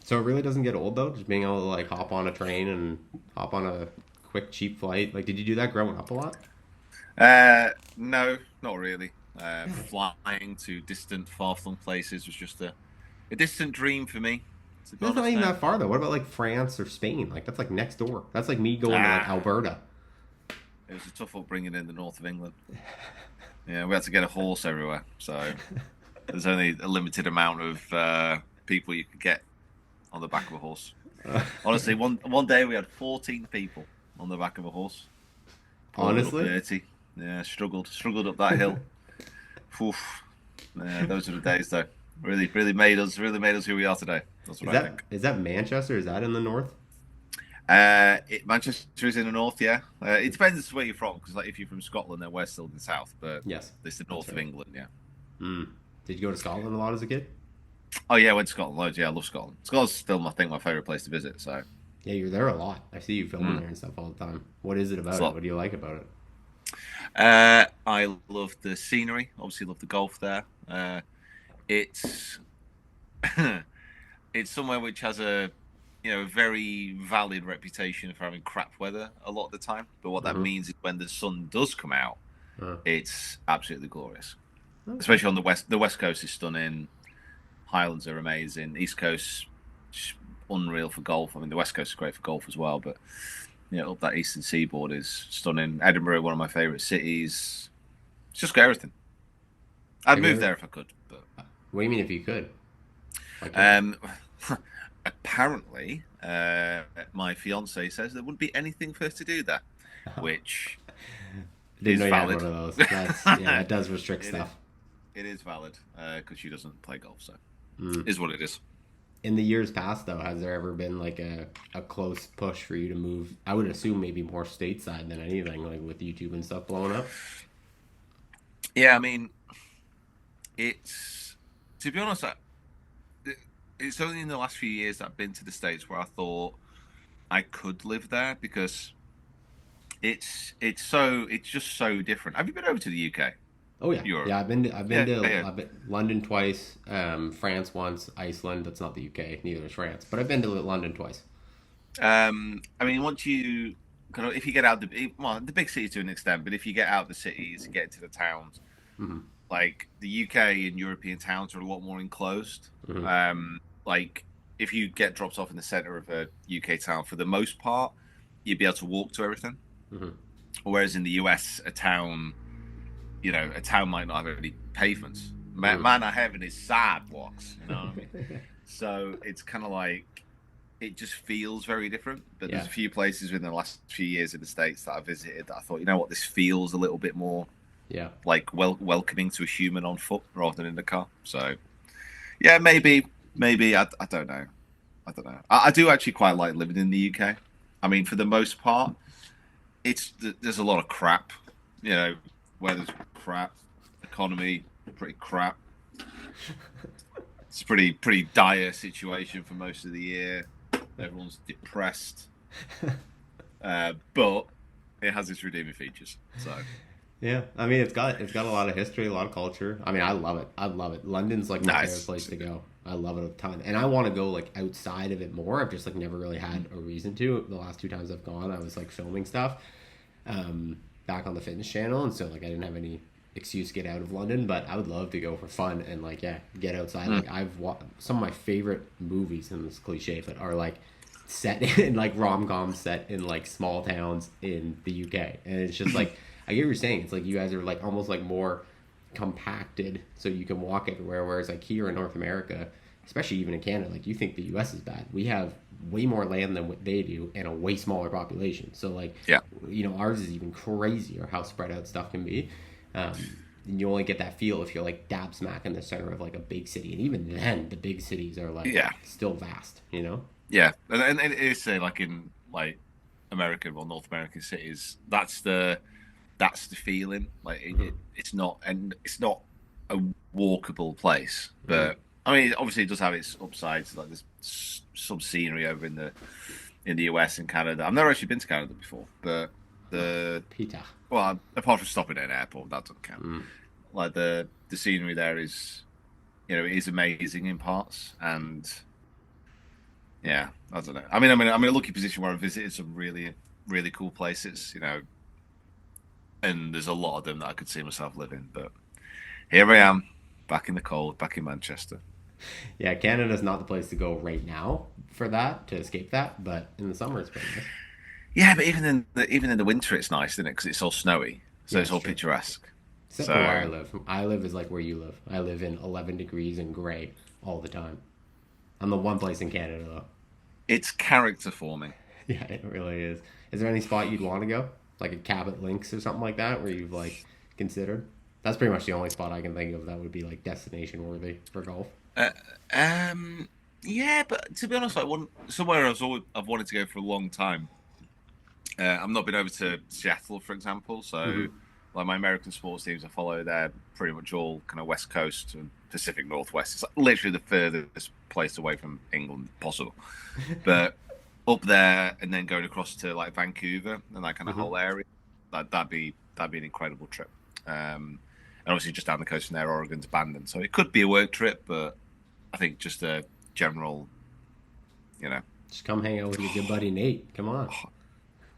So it really doesn't get old though, just being able to like hop on a train and hop on a quick cheap flight. Like, did you do that growing up a lot? No, not really. Flying to distant, far-flung places was just a distant dream for me, to be That's not honest even now. that far though. What about like France or Spain? Like that's like next door. That's like me going to like Ah, Alberta. it was a tough upbringing in the north of England. Yeah, we had to get a horse everywhere, so there's only a limited amount of people you could get on the back of a horse. Honestly, one day we had 14 people on the back of a horse. Poor little Honestly, Bertie. Yeah, struggled up that hill. Oof. Yeah, those are the days though. Really made us who we are today. That's what is I that think. is that Manchester? Is that in the north? Manchester is in the north, yeah. It depends where you're from, because like if you're from Scotland, then we're still in the south, but Yes, it's the that's north of right. England, yeah. Mm. Did you go to Scotland a lot as a kid? Oh yeah, I went to Scotland loads. Yeah, I love Scotland. Scotland's still, I think, my favorite place to visit. So, Yeah, you're there a lot. I see you filming mm, there and stuff all the time. What is it it's about a it? lot. What do you like about it? I love the scenery. Obviously, love the golf there. It's it's somewhere which has a very valid reputation for having crap weather a lot of the time. But what that Mm-hmm. means is when the sun does come out, Uh, it's absolutely glorious. okay. Especially on the west. The west coast is stunning. Highlands are amazing. East coast, unreal for golf. I mean, the west coast is great for golf as well. But up that eastern seaboard is stunning. Edinburgh, one of my favourite cities. It's just got everything. I'd Have you move ever? there if I could, but What do you mean if you could? Why can't you? um, apparently, my fiance says there wouldn't be anything for us to do there, which Didn't is know you had one valid. of those. That's yeah, that does restrict it is stuff. it is valid because she doesn't play golf, so Mm. is what it is. In the years past, though, has there ever been like a close push for you to move? I would assume maybe more stateside than anything, like with YouTube and stuff blowing up. Yeah, I mean, it's to be honest, it's only in the last few years that I've been to the States where I thought I could live there because it's just so different. Have you been over to the UK, Oh yeah, Europe? yeah. Yeah, yeah. I've been London twice, France once, Iceland. That's not the UK. Neither is France, but I've been to London twice. I mean, once you kind of if you get out the big cities to an extent, but if you get out the cities and get into the towns, Hmm. like the UK and European towns are a lot more enclosed. Hmm. Like if you get dropped off in the center of a UK town, for the most part, you'd be able to walk to everything. Hmm. Whereas in the US, a town might not have any pavements. Hmm. Man, I have is sidewalks. You know what I mean? So it's kind of like it just feels very different. But there's Yeah, a few places within the last few years in the States that I visited that I thought, you know what, this feels a little bit more yeah. like welcoming to a human on foot rather than in the car. So yeah, maybe I don't know. I don't know. I do actually quite like living in the UK. I mean, for the most part, there's a lot of crap. Weather's crap, economy pretty crap. It's a pretty dire situation for most of the year. Everyone's depressed, but it has its redeeming features. So Yeah, I mean it's got a lot of history, a lot of culture. I mean, I love it. I love it. London's like my favorite nice. place to go. I love it a ton, and I want to go like outside of it more. I've just like never really had a reason to. The last two times I've gone, I was like filming stuff back on the fitness channel, and so like I didn't have any excuse to get out of London. But I would love to go for fun and like yeah, get outside. Mm. Like some of my favorite movies, and it's cliche, but are like set in like rom coms set in like small towns in the UK, and it's just like I get what you're saying. It's like you guys are like almost like more compacted, so you can walk everywhere. Whereas like here in North America, especially even in Canada, like you think the U.S. is bad. We have way more land than what they do, and a way smaller population. So like Yeah, ours is even crazier how spread out stuff can be. Um, and you only get that feel if you're like dab smack in the center of like a big city, and even then, the big cities are like yeah, still vast. yeah. And it is like in like American or North American cities. That's the feeling. Like Hmm. it's not a walkable place. Hmm. But I mean, obviously, it does have its upsides. Like there's some scenery over in the US and Canada. I've never actually been to Canada before, but the Pita. well, apart from stopping at an airport, that doesn't count. Mm. Like the scenery there is, it is amazing in parts, and yeah, I don't know. I'm in a lucky position where I've visited some really, really cool places, and there's a lot of them that I could see myself living. But here I am, back in the cold, back in Manchester. Yeah, Canada's not the place to go right now for that to escape that, but in the summer it's pretty nice. Yeah, but even in the winter, it's nice, isn't it? Because it's all snowy, so Yeah, it's it's all true. picturesque. Except for where I So live. I live is like where you live. I live in 11 degrees and gray all the time. I'm the one place in Canada though. it's character forming. Yeah, it really is. Is there any spot you'd want to go? Like a Cabot Links or something like that where you've like considered? That's pretty much the only spot I can think of that would be like destination worthy for golf. Uh, um, yeah, but to be honest, somewhere I've wanted to go for a long time. I've not been over to Seattle, for example. So, Hmm. like my American sports teams I follow, they're pretty much all kind of West Coast and Pacific Northwest. It's like literally the furthest place away from England possible. But up there and then going across to like Vancouver and that kind of Hmm. whole area, that'd be an incredible trip. And obviously just down the coast from there, Oregon's Bandon. So it could be a work trip, but I think just a general, you know, Just come hang out with your good buddy Nate. Come on.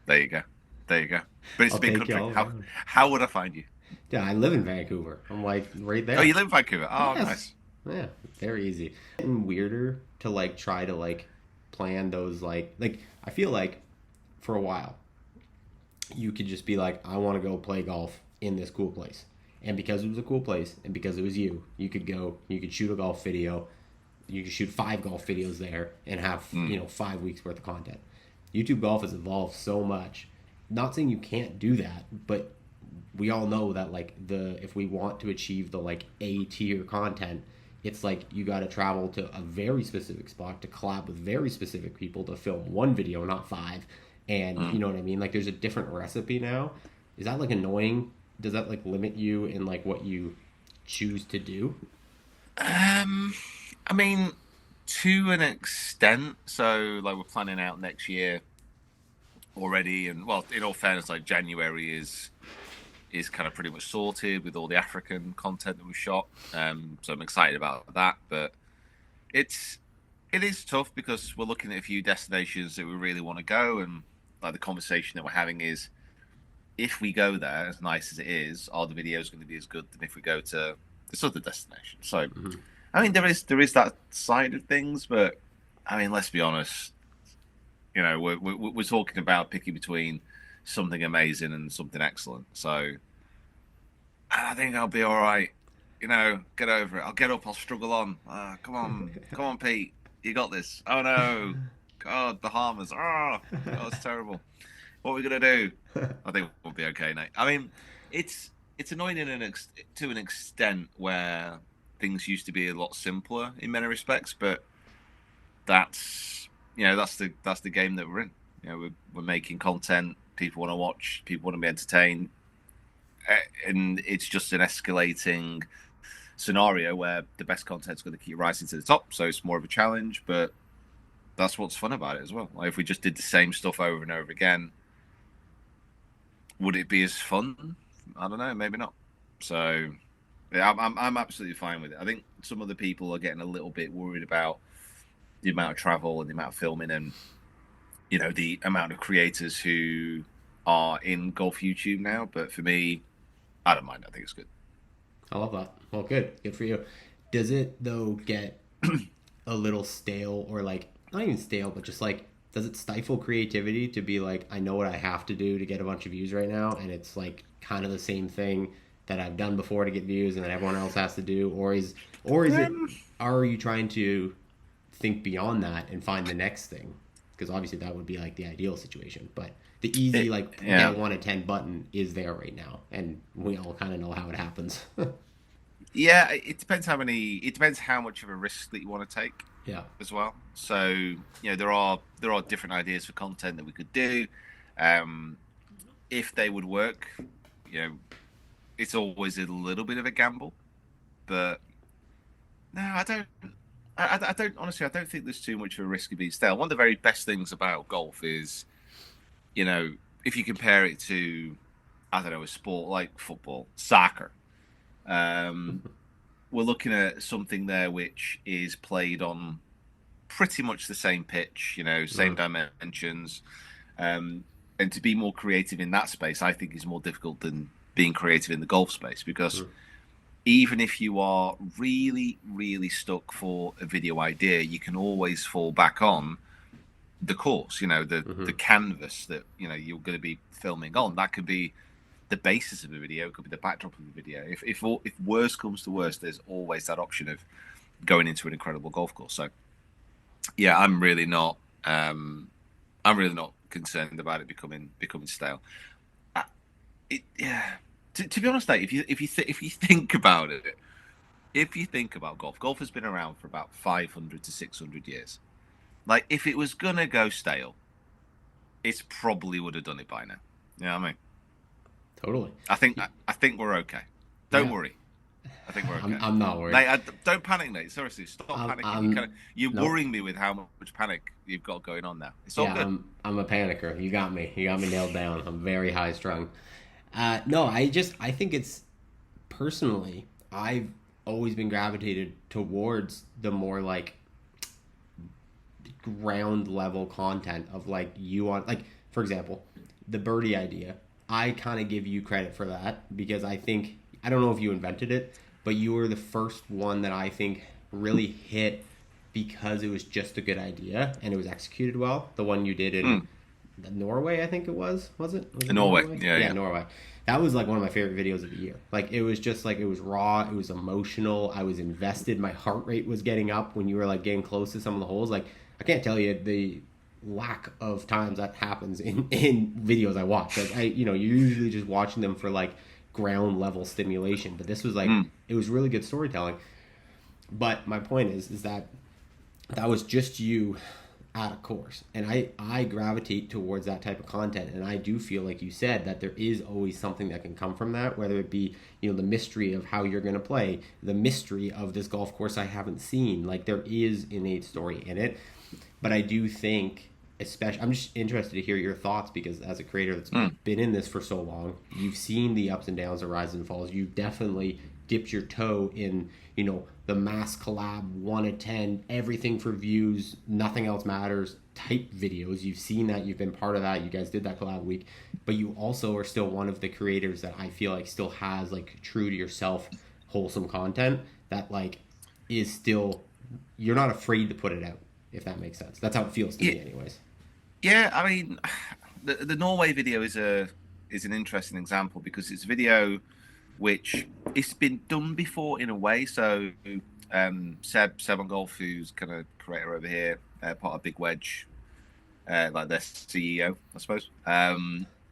there you go, there you go. But it's I'll a big take you country. all How around. how would I find you? Yeah, I live in Vancouver. I'm like right Oh, you there. live in Vancouver. Oh, Yes. nice. Yeah, very easy. And weirder to like try to like plan those like I feel like for a while you could just be like, I want to go play golf in this cool place. And because it was a cool place and because it was you, you could go, you could shoot a golf video, you could shoot 5 golf videos there and have, Mm. 5 weeks worth of content. YouTube golf has evolved so much. Not saying you can't do that, but we all know that like the if we want to achieve the like A tier content, it's like you got to travel to a very specific spot to collab with very specific people to film one video, not 5. And you Mm. know what I mean? Like there's a different recipe now. Is that like annoying? Does that like limit you in like what you choose to do? Um, I mean, to an extent. So, like, we're planning out next year already, and well, in all fairness, like January is kind of pretty much sorted with all the African content that we shot. So I'm excited about that. But it's it is tough because we're looking at a few destinations that we really want to go, and like the conversation that we're having is, if we go there, as nice as it is, are the videos going to be as good than if we go to this other destination? So, Mm-hmm. I mean, there is that side of things, but I mean, let's be honest. We're talking about picking between something amazing and something excellent. So I think I'll be all right. Get over it. I'll get up. I'll struggle on. Come on, Pete. You got this. Oh no, God, Bahamas. Oh, it's terrible. What are we gonna do? I think we'll be okay, Nate. I mean, it's annoying to an extent where things used to be a lot simpler in many respects, but that's the game that we're in. We're making content. People want to watch. People want to be entertained, and it's just an escalating scenario where the best content's going to keep rising to the top. So it's more of a challenge, but that's what's fun about it as well. Like if we just did the same stuff over and over again, would it be as fun? I don't know. Maybe not. So yeah, I'm absolutely fine with it. I think some of the people are getting a little bit worried about the amount of travel and the amount of filming and the amount of creators who are in golf YouTube now. But for me, I don't mind. I think it's good. I love that. Well, good for you. Does it though get a little stale or like not even stale, but just like does it stifle creativity to be like I know what I have to do to get a bunch of views right now, and it's like kind of the same thing that I've done before to get views, and that everyone else has to do, or is it Um, are you trying to think beyond that and find the next thing? Because obviously that would be like the ideal situation, but the easy like yeah, get 1 to 10 button is there right now, and we all kind of know how it happens. yeah. It depends how many. It depends how much of a risk that you want to take Yeah. as well. So there are different ideas for content that we could do. Um, if they would work, you know, it's always a little bit of a gamble, but no, I don't. I don't honestly. I don't think there's too much of a risk of being stale. One of the very best things about golf is, you know, if you compare it to, I don't know, a sport like football, soccer. Um, we're looking at something there which is played on pretty much the same pitch, same Mm. dimensions. And to be more creative in that space, I think is more difficult than being creative in the golf space, because Mm. even if you are really, really stuck for a video idea, you can always fall back on the course, the Mm-hmm. canvas that, you're going to be filming on. That could be the basis of a video, it could be the backdrop of the video. If worse comes to worse, there's always that option of going into an incredible golf course. So yeah, I'm really not concerned about it becoming stale. Yeah. To be honest, though, if you think about it, if you think about golf has been around for about 500 to 600 years. Like, if it was gonna go stale, it probably would have done it by now. You know what I mean? Totally. I think we're okay. Don't Yeah. worry. I think we're I'm, okay. I'm not worried. Nate, don't panic, Nate. Seriously, stop panicking. You're Nope. worrying me with how much panic you've got going on now. It's all Yeah, good. I'm a panicker. You got me. You got me nailed down. I'm very high strung. No, I think it's personally, I've always been gravitated towards the more like ground level content of like you want, like, for example, the birdie idea. I kind of give you credit for that because I think, I don't know if you invented it, but you were the first one that I think really hit because it was just a good idea and it was executed well. The one you did in Mm. Norway, I think it was. Was it? Was it Norway. Norway? Yeah, Yeah, yeah. Norway. That was like one of my favorite videos of the year. Like, it was just like, it was raw, it was emotional, I was invested, my heart rate was getting up when you were like getting close to some of the holes. Like, I can't tell you the lack of times that happens in videos I watch. Like, you're usually just watching them for like ground level stimulation, but this was like, Mm. it was really good storytelling. But my point is that that was just you at a course, and I gravitate towards that type of content, and I do feel like you said that there is always something that can come from that, whether it be the mystery of how you're going to play, the mystery of this golf course I haven't seen. Like, there is innate story in it. But I do think, especially, I'm just interested to hear your thoughts, because as a creator that's Mm. been in this for so long, you've seen the ups and downs, the rises and falls. You've definitely dipped your toe in, the mass collab 1 of 10, everything for views, nothing else matters type videos. You've seen that, you've been part of that. You guys did that collab week, but you also are still one of the creators that I feel like still has like true to yourself, wholesome content that like is still, you're not afraid to put it out, if that makes sense. That's how it feels to Yeah, me, anyways. yeah. I mean, the Norway video is an interesting example because it's a video which it's been done before in a way. So Seb on Golf, who's kind of creator over here, part of Big Wedge, like their CEO, I suppose.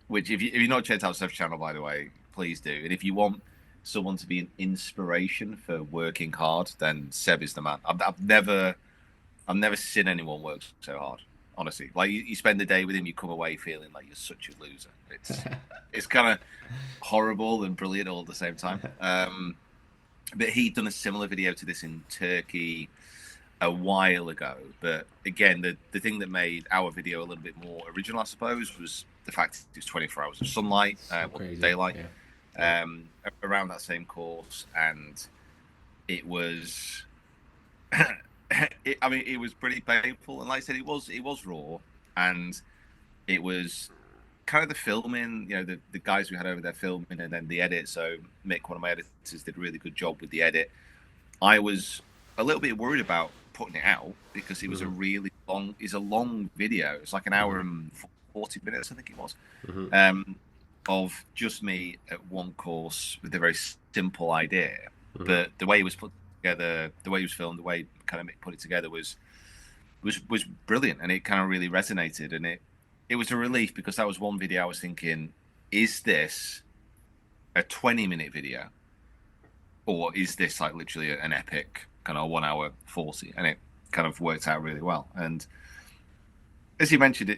Which if you're not checked out Seb's channel, by the way, please do. And if you want someone to be an inspiration for working hard, then Seb is the man. I've never seen anyone work so hard. Honestly, like you spend the day with him, you come away feeling like you're such a loser. It's kind of horrible and brilliant all at the same time. But he'd done a similar video to this in Turkey a while ago. But again, the thing that made our video a little bit more original, I suppose, was the fact it was 24 hours of sunlight, So crazy. daylight, Yeah. around that same course, and it was. It was pretty painful, and like I said, it was raw, and it was kind of the filming, the guys we had over there filming, and then the edit. So Mick, one of my editors, did a really good job with the edit. I was a little bit worried about putting it out because it was a long video. It's like an hour and 40 minutes, I think it was, of just me at one course with a very simple idea. But the way it was put together, the way it was filmed, the way kind of Mick put it together was brilliant, and it kind of really resonated, and it was a relief because that was one video I was thinking, is this a 20-minute video, or is this like literally an epic kind of 1 hour 40? And it kind of worked out really well. And as you mentioned,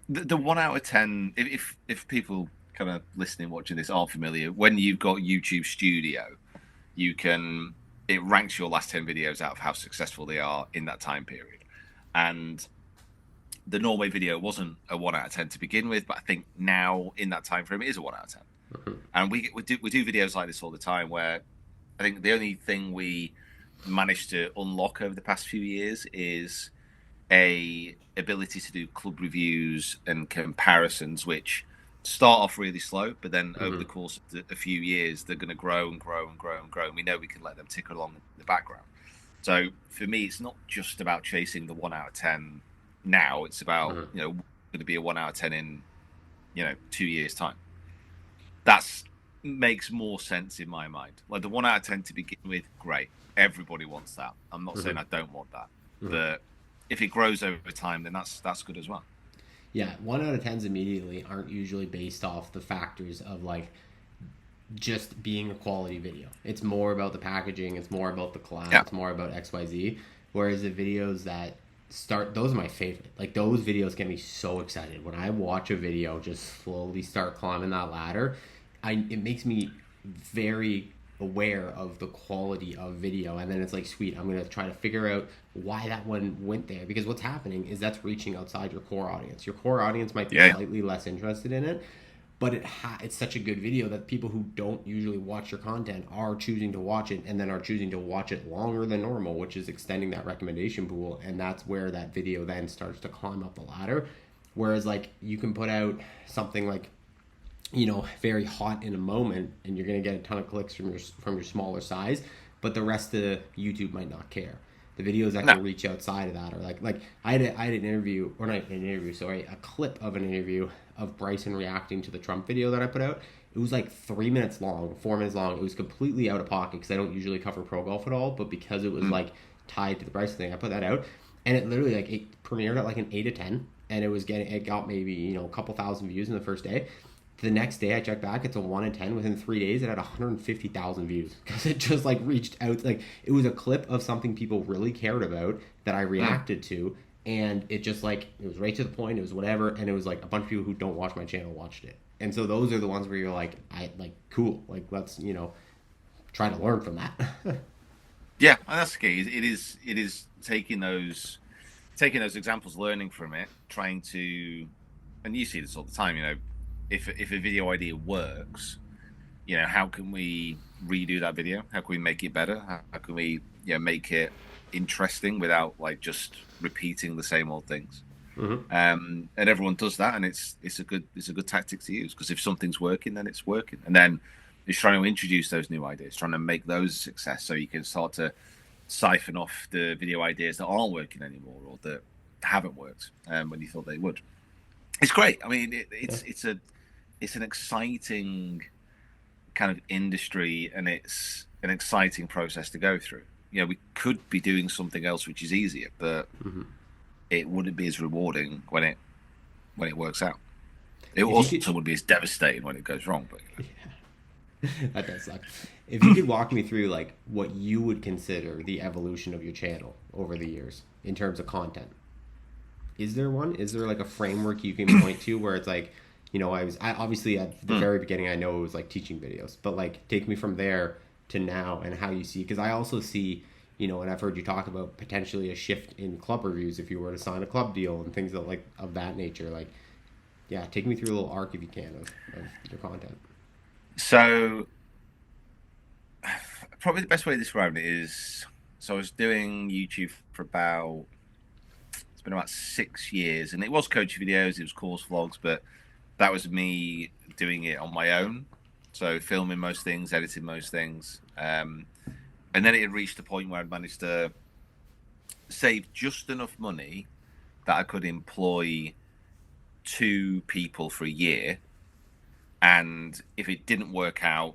the 1 out of 10, if people kind of listening, watching this are familiar, when you've got YouTube Studio, it ranks your last 10 videos out of how successful they are in that time period. And the Norway video wasn't a 1 out of 10 to begin with, but I think now in that time frame it is a 1 out of 10. And we do videos like this all the time, where I think the only thing we managed to unlock over the past few years is a ability to do club reviews and comparisons, which start off really slow, but then over the Mm-hmm. course of a few years, they're going to grow and grow and grow and grow. And we know we can let them tick along in the background. So for me, it's not just about chasing the 1 out of 10 now. It's about, Mm-hmm. going to be a 1 out of 10 in, 2 years' time. That's makes more sense in my mind. Like the 1 out of 10 to begin with, great. Everybody wants that. I'm not saying Mm-hmm. I don't want that, Mm-hmm. but if it grows over time, then that's good as well. Yeah, 1 out of 10s immediately aren't usually based off the factors of like just being a quality video. It's more about the packaging, it's more about the collab, Yeah, it's more about XYZ. Whereas the videos that start, those are my favorite. Like those videos get me so excited. When I watch a video just slowly start climbing that ladder, it makes me very aware of the quality of video, and then it's like, sweet, I'm gonna try to figure out why that one went there, because what's happening is that's reaching outside your core audience. Your core audience might be yeah, slightly less interested in it, but it's such a good video that people who don't usually watch your content are choosing to watch it, and then are choosing to watch it longer than normal, which is extending that recommendation pool, and that's where that video then starts to climb up the ladder. Whereas like you can put out something like, very hot in a moment, and you're going to get a ton of clicks from your smaller size, but the rest of YouTube might not care. The videos that no, can reach outside of that are like I had an interview, or not an interview, sorry, a clip of an interview of Bryson reacting to the Trump video that I put out. It was like 3 minutes long, 4 minutes long. It was completely out of pocket because I don't usually cover pro golf at all, but because it was mm, like tied to the Bryson thing, I put that out, and it literally like it premiered at like an 8 to 10, and it got maybe a couple thousand views in the first day. The next day I checked back, it's a 1 in 10. Within 3 days, it had 150,000 views because it just like reached out. Like it was a clip of something people really cared about that I mm. reacted to, and it just like it was right to the point. It was whatever, and it was like a bunch of people who don't watch my channel watched it. And so those are the ones where you're like, I like cool. Like let's try to learn from that. Yeah, and that's the key. It is taking those examples, learning from it, trying to, and you see this all the time. If a video idea works, how can we redo that video? How can we make it better? How can we, make it interesting without like just repeating the same old things? Mm-hmm. And everyone does that, and it's a good tactic to use, because if something's working, then it's working, and then it's trying to introduce those new ideas, trying to make those a success, so you can start to siphon off the video ideas that aren't working anymore or that haven't worked when you thought they would. It's great. I mean, Yeah. it's an exciting kind of industry, and it's an exciting process to go through. We could be doing something else which is easier, but Mm-hmm. it wouldn't be as rewarding when it works out. It If you also could, would be as devastating when it goes wrong. But that does suck. If you could walk me through like what you would consider the evolution of your channel over the years in terms of content, is there one? Is there like a framework you can point to where it's like, I obviously at the very beginning I know it was like teaching videos, but like take me from there to now and how you see, because I also see, and I've heard you talk about potentially a shift in club reviews if you were to sign a club deal and things of that nature. Like, yeah, take me through a little arc if you can of your content. so probably the best way to describe it is, so I was doing YouTube for it's been about 6 years, and it was coach videos, it was course vlogs, but that was me doing it on my own. So filming most things, editing most things. And then it had reached a point where I'd managed to save just enough money that I could employ 2 people for a year. And if it didn't work out,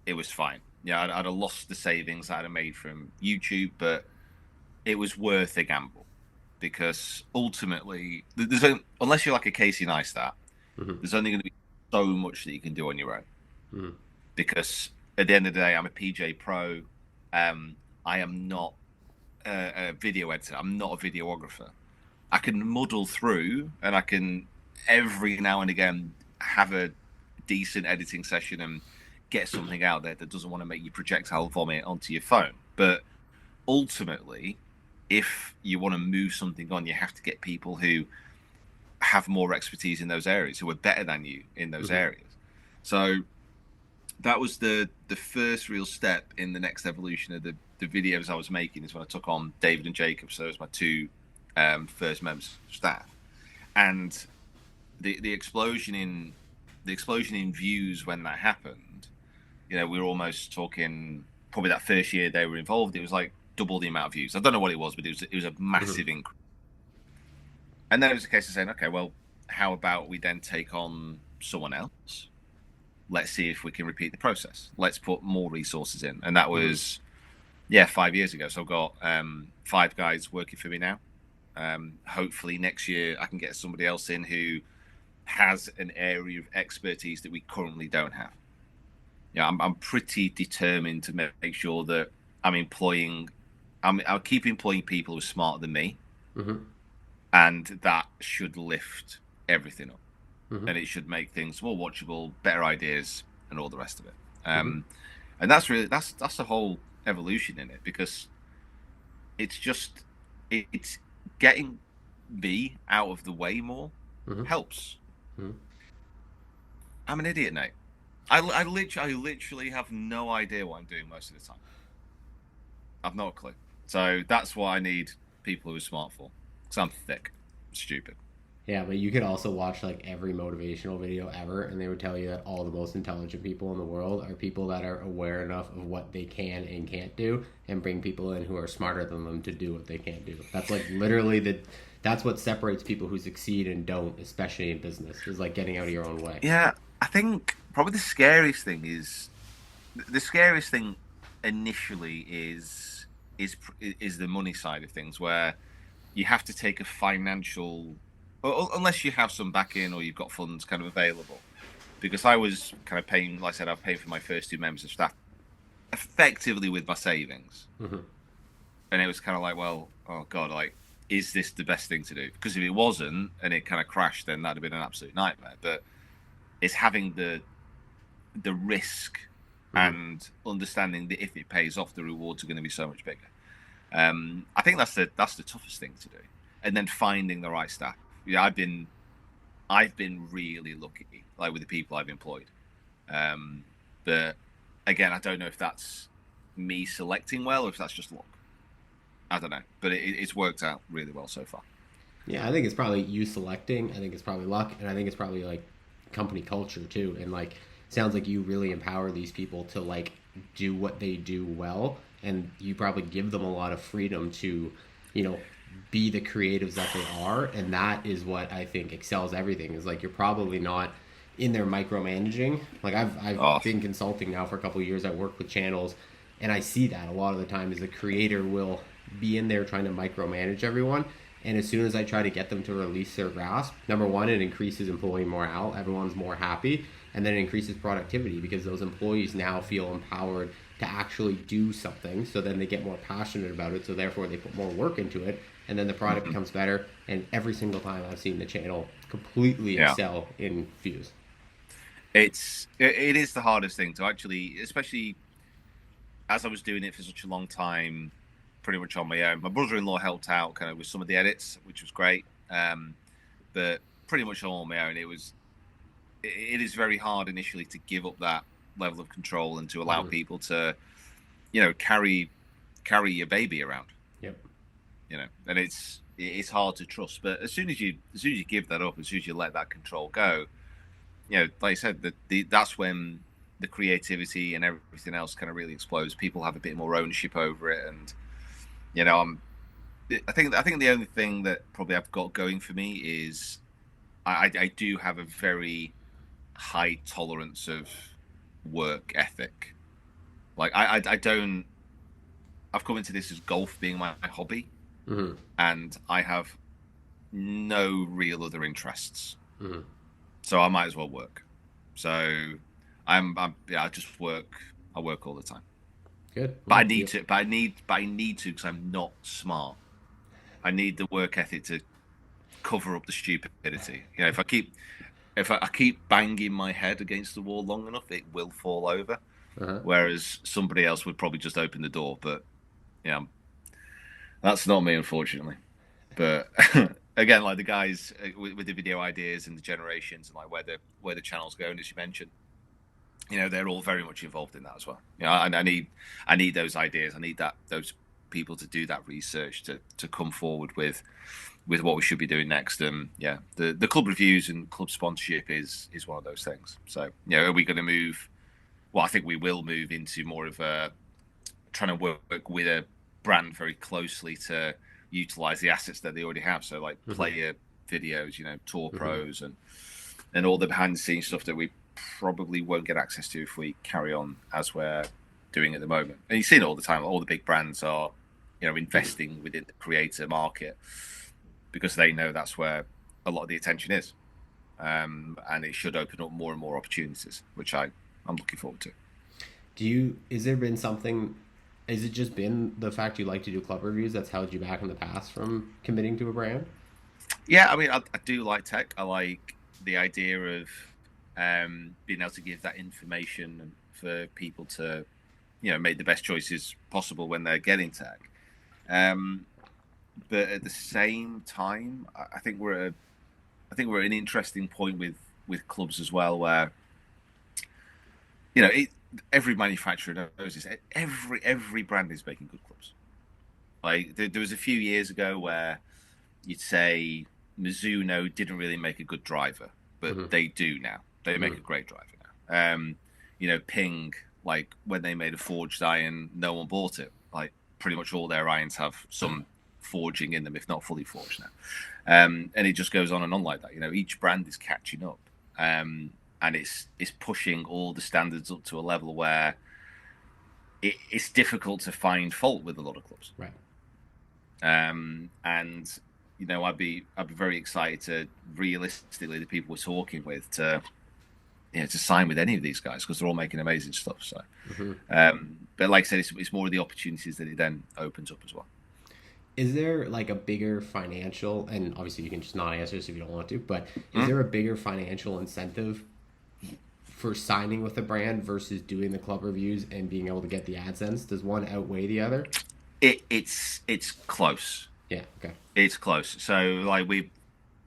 it was fine. Yeah, I'd have lost the savings that I'd made from YouTube, but it was worth a gamble, because ultimately, unless you're like a Casey Neistat, Mm-hmm. there's only going to be so much that you can do on your own. Mm-hmm. Because at the end of the day, I'm a PJ Pro. I am not a video editor. I'm not a videographer. I can muddle through, and I can every now and again have a decent editing session and get something out there that doesn't want to make you projectile vomit onto your phone. But ultimately, if you want to move something on, you have to get people who have more expertise in those areas, who are better than you in those Mm-hmm. areas. So that was the first real step in the next evolution of the videos I was making. Is when I took on David and Jacob, so those were my two first members of staff, and the explosion in views when that happened. You know, we were almost talking probably that first year they were involved. It was like double the amount of views. I don't know what it was, but it was a Mm-hmm. massive increase. And then it was a case of saying, okay, well, how about we then take on someone else? Let's see if we can repeat the process. Let's put more resources in. And that Mm-hmm. was, yeah, 5 years ago. So I've got 5 guys working for me now. Hopefully next year I can get somebody else in who has an area of expertise that we currently don't have. Yeah, I'm pretty determined to make sure that I'm employing, I'll keep employing people who are smarter than me, Mm-hmm. and that should lift everything up, Mm-hmm. and it should make things more watchable, better ideas, and all the rest of it. Mm-hmm. And that's really that's the whole evolution in it, because it's just it's getting me out of the way more Mm-hmm. helps. Mm-hmm. I'm an idiot, Nate. I literally have no idea what I'm doing most of the time. I've no clue. So that's what I need people who are smart for. Because I'm thick, stupid. Yeah, but you could also watch like every motivational video ever, and they would tell you that all the most intelligent people in the world are people that are aware enough of what they can and can't do, and bring people in who are smarter than them to do what they can't do. That's like literally the. That's what separates people who succeed and don't, especially in business, is like getting out of your own way. Yeah, I think probably the scariest thing initially is the money side of things, where you have to take a financial, unless you have some backing or you've got funds kind of available. Because I was kind of paying, like I said, I've paid for my first 2 members of staff effectively with my savings, Mm-hmm. and it was kind of like, well, oh god, like, is this the best thing to do? Because if it wasn't and it kind of crashed, then that'd have been an absolute nightmare. But it's having the risk Mm-hmm. and understanding that if it pays off, the rewards are going to be so much bigger. I think that's the toughest thing to do, and then finding the right staff. Yeah, I've been really lucky, like with the people I've employed. But again, I don't know if that's me selecting well or if that's just luck. I don't know, but it's worked out really well so far. Yeah, I think it's probably you selecting. I think it's probably luck, and I think it's probably like company culture too. And like, sounds like you really empower these people to like do what they do well, and you probably give them a lot of freedom to, you know, be the creatives that they are, and that is what I think excels everything. Is like you're probably not in there micromanaging. Like I've Oh, been consulting now for a couple of years. I work with channels, and I see that a lot of the time is the creator will be in there trying to micromanage everyone. And as soon as I try to get them to release their grasp, number one, it increases employee morale. Everyone's more happy. And then it increases productivity because those employees now feel empowered to actually do something. So then they get more passionate about it. So therefore they put more work into it. And then the product mhm. becomes better. And every single time I've seen the channel completely Yeah. excel in views. It is the hardest thing to actually, especially as I was doing it for such a long time, pretty much on my own. My brother-in-law helped out kind of with some of the edits, which was great. But pretty much all on my own. It is very hard initially to give up that level of control and to allow Mm-hmm. people to, carry your baby around. Yep. And it's hard to trust. But as soon as you give that up, as soon as you let that control go, like I said, that's when the creativity and everything else kind of really explodes. People have a bit more ownership over it, and you know, I'm. I think the only thing that probably I've got going for me is I do have a very high tolerance of work ethic. Like I don't. I've come into this as golf being my hobby, Mm-hmm. and I have no real other interests, Mm-hmm. so I might as well work. So yeah, I just work. I work all the time. Good. But Yeah. I need to. But I need to because I'm not smart. I need the work ethic to cover up the stupidity. If I keep banging my head against the wall long enough, it will fall over. Uh-huh. Whereas somebody else would probably just open the door. But yeah, that's not me, unfortunately. But again, like the guys with the video ideas and the generations and like where the channel's going, as you mentioned, they're all very much involved in that as well. I need those ideas. I need those people to do that research to come forward with what we should be doing next. And yeah, the club reviews and club sponsorship is one of those things. So are we going to move? Well, I think we will move into more of a trying to work with a brand very closely to utilize the assets that they already have. So like player videos, tour pros and all the behind the scenes stuff that we probably won't get access to if we carry on as we're doing at the moment. And you see it all the time. All the big brands are, investing within the creator market because they know that's where a lot of the attention is. And it should open up more and more opportunities, which I'm looking forward to. Is there been something, has it just been the fact you like to do club reviews that's held you back in the past from committing to a brand? Yeah, I mean, I do like tech. I like the idea of being able to give that information for people to, make the best choices possible when they're getting tech. But at the same time, I think we're at an interesting point with clubs as well, where every manufacturer knows this. Every brand is making good clubs. Like there was a few years ago where you'd say Mizuno didn't really make a good driver, but they do now. They make a great driver now. Ping, like when they made a forged iron, no one bought it. Like pretty much all their irons have some forging in them, if not fully forged now. And it just goes on and on like that. Each brand is catching up, and it's pushing all the standards up to a level where it's difficult to find fault with a lot of clubs. Right. And I'd be very excited to realistically the people we're talking with to sign with any of these guys because they're all making amazing stuff. So, but like I said, it's more of the opportunities that it then opens up as well. Is there like a bigger financial, and obviously you can just not answer this if you don't want to, but is there a bigger financial incentive for signing with a brand versus doing the club reviews and being able to get the AdSense? Does one outweigh the other? It's close. Yeah. Okay. It's close. So with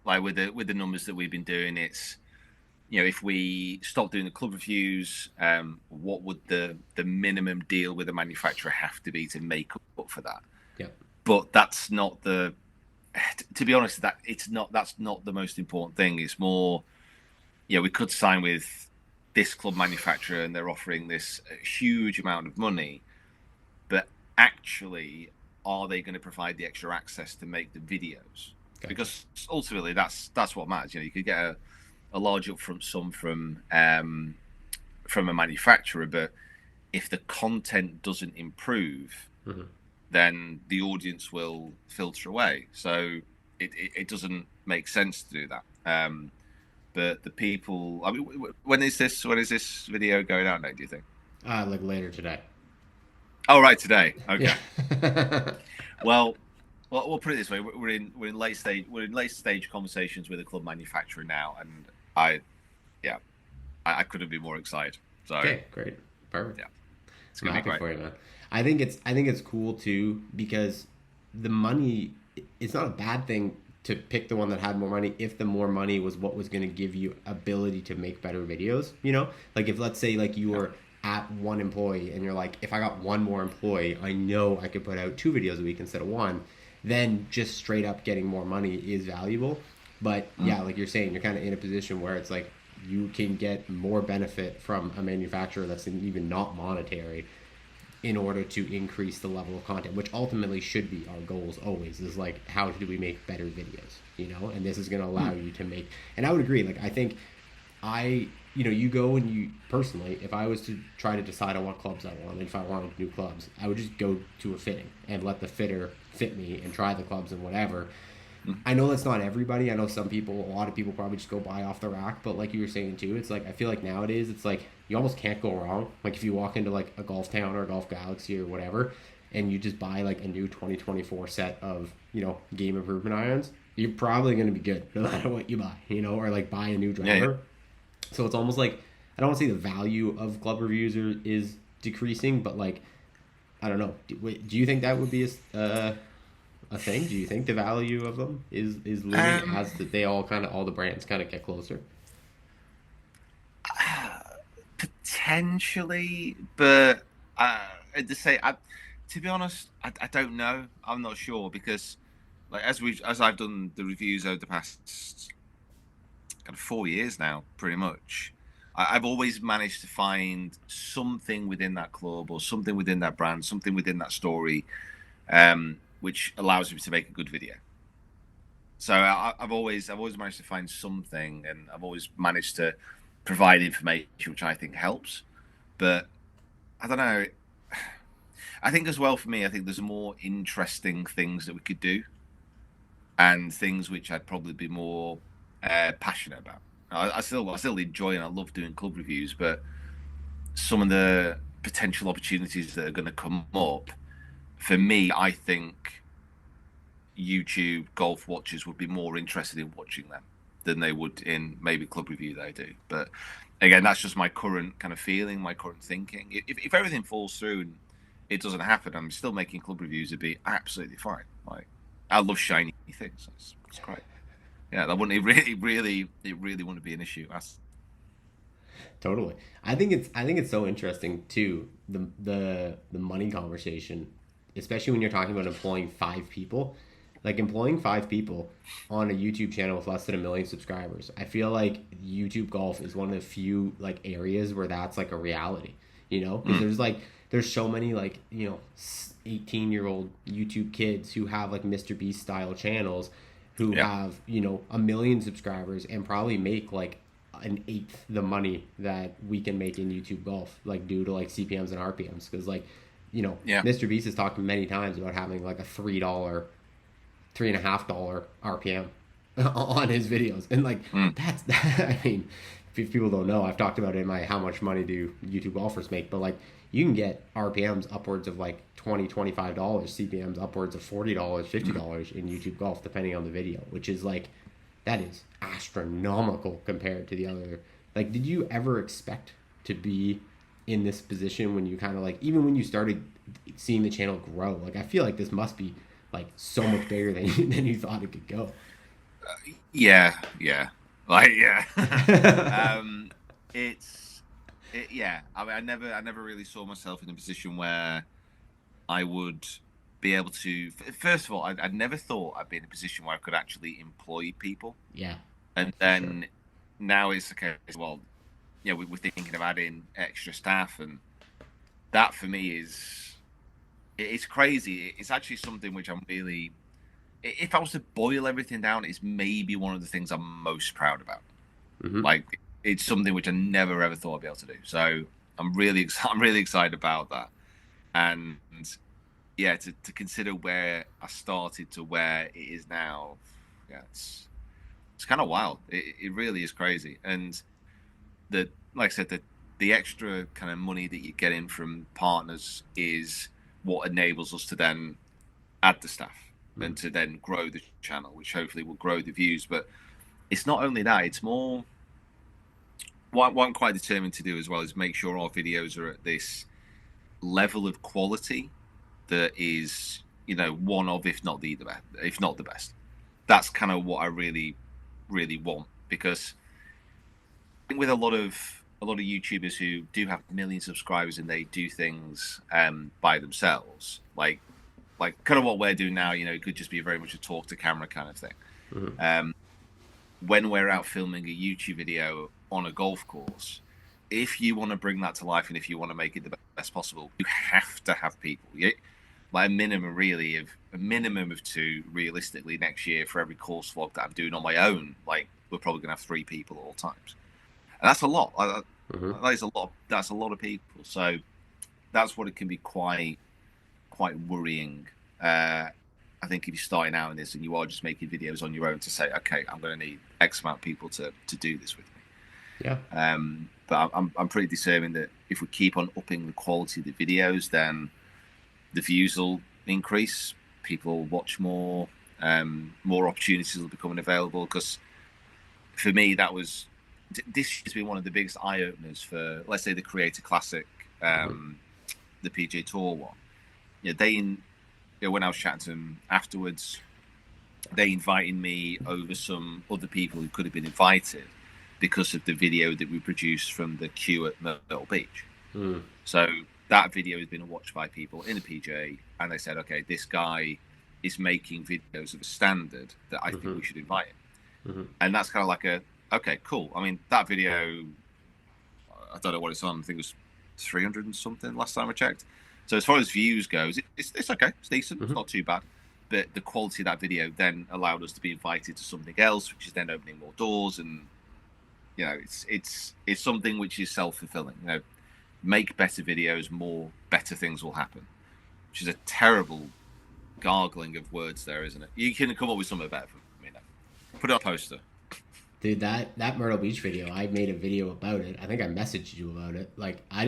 the numbers that we've been doing, it's if we stop doing the club reviews, what would the minimum deal with the manufacturer have to be to make up for that? Yeah. But that's not to be honest, that's not the most important thing. It's more, we could sign with this club manufacturer and they're offering this huge amount of money, but actually, are they going to provide the extra access to make the videos? Okay. Because ultimately, that's what matters. You could get a large upfront sum from a manufacturer, but if the content doesn't improve, then the audience will filter away. So it doesn't make sense to do that. But the people, I mean, when is this video going out now, do you think? Like later today. Oh, right, today. Okay. Yeah. Well, we'll put it this way: we're in late stage conversations with a club manufacturer now, and I couldn't be more excited. So okay, great, perfect. Yeah, it's gonna be great for you, man. I think it's cool too because the money. It's not a bad thing to pick the one that had more money if the more money was what was going to give you ability to make better videos. Like if let's say like you were at one employee and you're like, if I got one more employee, I know I could put out 2 videos a week instead of 1, then just straight up getting more money is valuable. But yeah, like you're saying, you're kind of in a position where it's like you can get more benefit from a manufacturer that's even not monetary in order to increase the level of content, which ultimately should be our goals always, is like, how do we make better videos, and this is going to allow you to make, and I would agree, like, I think you go and you, personally, if I was to try to decide on what clubs I wanted, if I wanted new clubs, I would just go to a fitting and let the fitter fit me and try the clubs and whatever. I know that's not everybody. I know a lot of people probably just go buy off the rack, but like you were saying too, it's like, I feel like nowadays it's like you almost can't go wrong. Like if you walk into like a Golf Town or a Golf Galaxy or whatever, and you just buy like a new 2024 set of, game improvement irons, you're probably going to be good no matter what you buy, or like buy a new driver. Yeah. So it's almost like, I don't want to say the value of club reviews is decreasing, but like, I don't know. Do you think that would be a thing? Do you think the value of them is losing as that all the brands kind of get closer? Potentially, but to be honest, I don't know. I'm not sure because, like, as I've done the reviews over the past kind of 4 years now, pretty much, I've always managed to find something within that club or something within that brand, something within that story, which allows me to make a good video. So I've always managed to find something, and I've always managed to provide information which I think helps. But I don't know. I think as well for me, I think there's more interesting things that we could do, and things which I'd probably be more passionate about. I still enjoy and I love doing club reviews, but some of the potential opportunities that are going to come up for me, I think YouTube golf watchers would be more interested in watching them than they would in maybe club review they do. But again, that's just my current kind of feeling, my current thinking. If everything falls through and it doesn't happen, I'm still making club reviews. It'd be absolutely fine. Like, I love shiny things. It's great. Yeah, that wouldn't it really wouldn't be an issue. Totally. I think it's so interesting too, the money conversation, especially when you're talking about employing 5 people. Like employing 5 people on a YouTube channel with less than 1 million subscribers. I feel like YouTube golf is one of the few like areas where that's like a reality, because there's so many like, 18-year-old YouTube kids who have like Mr. Beast style channels who have, 1 million subscribers and probably make like an eighth the money that we can make in YouTube golf, like due to like CPMs and RPMs. Because like, Mr. Beast has talked many times about having like a $3.50 RPM on his videos. And like, that's, I mean, if people don't know, I've talked about it in my How Much Money Do YouTube Golfers Make, but like, you can get RPMs upwards of like $20-$25, CPMs upwards of $40, $50 in YouTube golf, depending on the video, which is like, that is astronomical compared to the other. Like, did you ever expect to be in this position when you kind of like, even when you started seeing the channel grow? Like, I feel like this must be like so much bigger than you thought it could go. Yeah, like yeah. I mean, I never really saw myself in a position where I would be able to. First of all, I never thought I'd be in a position where I could actually employ people. Yeah, And then now it's okay. Well, we're thinking of adding extra staff, and that for me it's crazy. It's actually something which I'm really. If I was to boil everything down, it's maybe one of the things I'm most proud about. Mm-hmm. Like, it's something which I never ever thought I'd be able to do. So I'm really excited about that. And yeah, to consider where I started to where it is now, yeah, it's kind of wild. It really is crazy. And like I said, the extra kind of money that you get in from partners is what enables us to then add the staff and to then grow the channel, which hopefully will grow the views. But it's not only that; it's more. What I'm quite determined to do as well is make sure our videos are at this level of quality that is, one of, if not the best, if not the best. That's kind of what I really, really want, because I think with a lot of YouTubers who do have 1 million subscribers and they do things by themselves, like kind of what we're doing now, it could just be very much a talk to camera kind of thing. Mm-hmm. When we're out filming a YouTube video on a golf course, if you want to bring that to life and if you want to make it the best possible, you have to have people. Like a minimum of 2 realistically next year for every course vlog that I'm doing on my own. Like, we're probably gonna have 3 people at all times, and that's a lot. That's a lot of people. So that's what it can be quite worrying. I think if you're starting out in this and you are just making videos on your own to say, okay, I'm going to need X amount of people to do this with me. Yeah. But I'm pretty determined that if we keep on upping the quality of the videos, then the views will increase. People will watch more. More opportunities will become available. Because for me, this has been one of the biggest eye openers for, let's say, the Creator Classic, the PGA Tour one. When I was chatting to them afterwards, they invited me over some other people who could have been invited. because of the video that we produced from the queue at Myrtle Beach. Mm. So that video has been watched by people in the PJ, and they said, okay, this guy is making videos of a standard that I think we should invite him. And that's kind of like okay, cool. I mean, that video, I don't know what it's on. I think it was 300 and something last time I checked. So as far as views goes, it's okay. It's decent. It's not too bad. But the quality of that video then allowed us to be invited to something else, which is then opening more doors. And, you know, it's something which is self-fulfilling. You know, make better videos, better things will happen. Which is a terrible gargling of words there, isn't it? You can come up with something better for me now. Put it on a poster. Dude, that Myrtle Beach video, I made a video about it. I think I messaged you about it. Like, I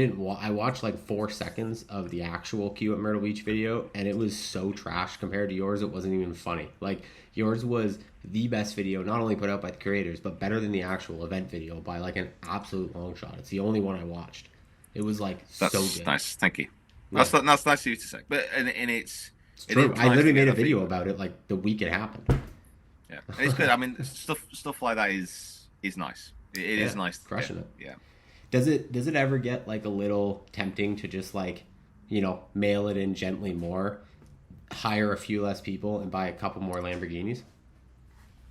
watched like 4 seconds of the actual queue at Myrtle Beach video, and it was so trash compared to yours. It wasn't even funny. Like, yours was the best video, not only put out by the creators, but better than the actual event video by like an absolute long shot. It's the only one I watched. It was like so good. That's nice. Thank you. Yeah. That's nice of you to say. But and it's true. I literally made a video about it like the week it happened. Yeah, it's good. I mean, stuff like that is nice. It is nice. Crushing it. Yeah. Does it ever get like a little tempting to just like, you know, mail it in gently more, hire a few less people, and buy a couple more Lamborghinis?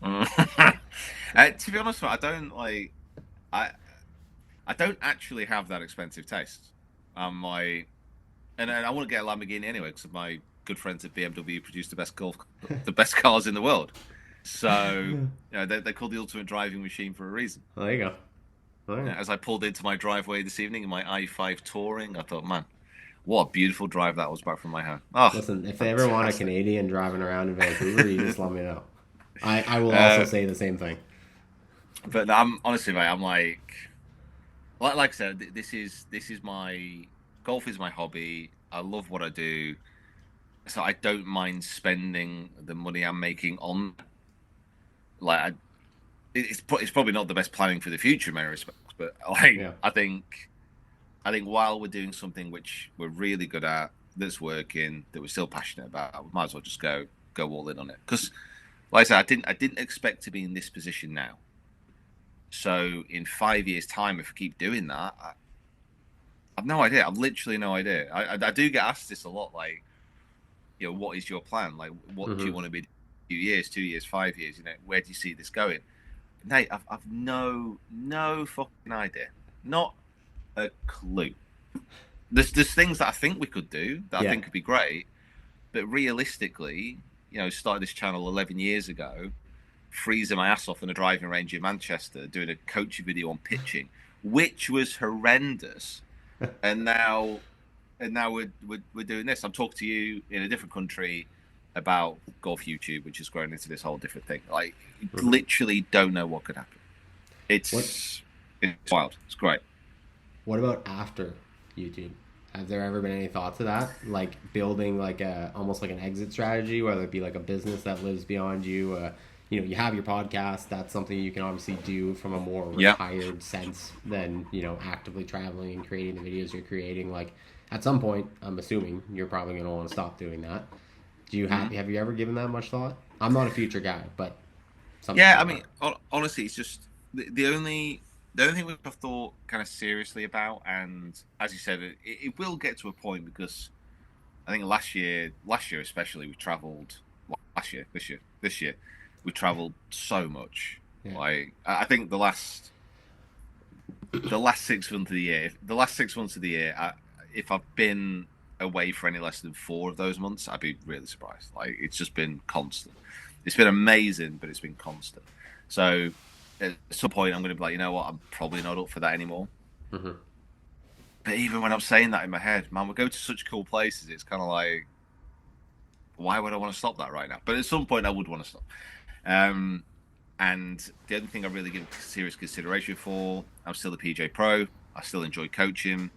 To be honest, I don't like. I don't actually have that expensive taste. And I want to get a Lamborghini anyway because my good friends at BMW produce the best cars in the world. So, you know, they're called the ultimate driving machine for a reason. Well, there you go. Right. As I pulled into my driveway this evening in my i5 Touring, I thought, man, what a beautiful drive that was back from my home. Oh, listen, if they ever want a Canadian driving around in Vancouver, you just let me know. I will also say the same thing. But I'm honestly, mate, I'm like I said, this is my golf is my hobby. I love what I do, so I don't mind spending the money I'm making on. Like, it's probably not the best planning for the future in many respects, but like I think while we're doing something which we're really good at, that's working, that we're still passionate about, we might as well just go all in on it. Because, like I said, I didn't expect to be in this position now. So in 5 years' time, if I keep doing that, I've no idea. I've literally no idea. I do get asked this a lot, like, you know, what is your plan? Like, what do you want to be? 2 years, 2 years, 5 years? You know, where do you see this going? Nate, I've no fucking idea. Not a clue. There's things that I think we could do that I think could be great, but realistically, you know, started this channel 11 years ago, freezing my ass off on a driving range in Manchester, doing a coaching video on pitching, which was horrendous, and now we're doing this. I'm talking to you in a different country about golf YouTube, which has grown into this whole different thing. Like, literally don't know what could happen. It's wild. It's great. What about after YouTube? Have there ever been any thoughts of that? Like building like almost like an exit strategy, whether it be like a business that lives beyond you. You know, you have your podcast. That's something you can obviously do from a more retired sense than, you know, actively traveling and creating the videos you're creating. Like, at some point, I'm assuming you're probably going to want to stop doing that. Do you have you ever given that much thought? I'm not a future guy, but I mean, honestly, it's just the only thing I've thought kind of seriously about, and as you said, it will get to a point, because I think last year especially, we travelled. This year, we travelled so much. Yeah. Like, I think the last 6 months of the year, if I've been away for any less than 4 of those months, I'd be really surprised. Like, it's just been constant. It's been amazing, but it's been constant. So at some point, I'm going to be like, you know what, I'm probably not up for that anymore. But even when I'm saying that in my head, man, we go to such cool places, it's kind of like, why would I want to stop that right now? But at some point, I would want to stop. And the other thing I really give serious consideration for, I'm still a PJ Pro. I still enjoy coaching.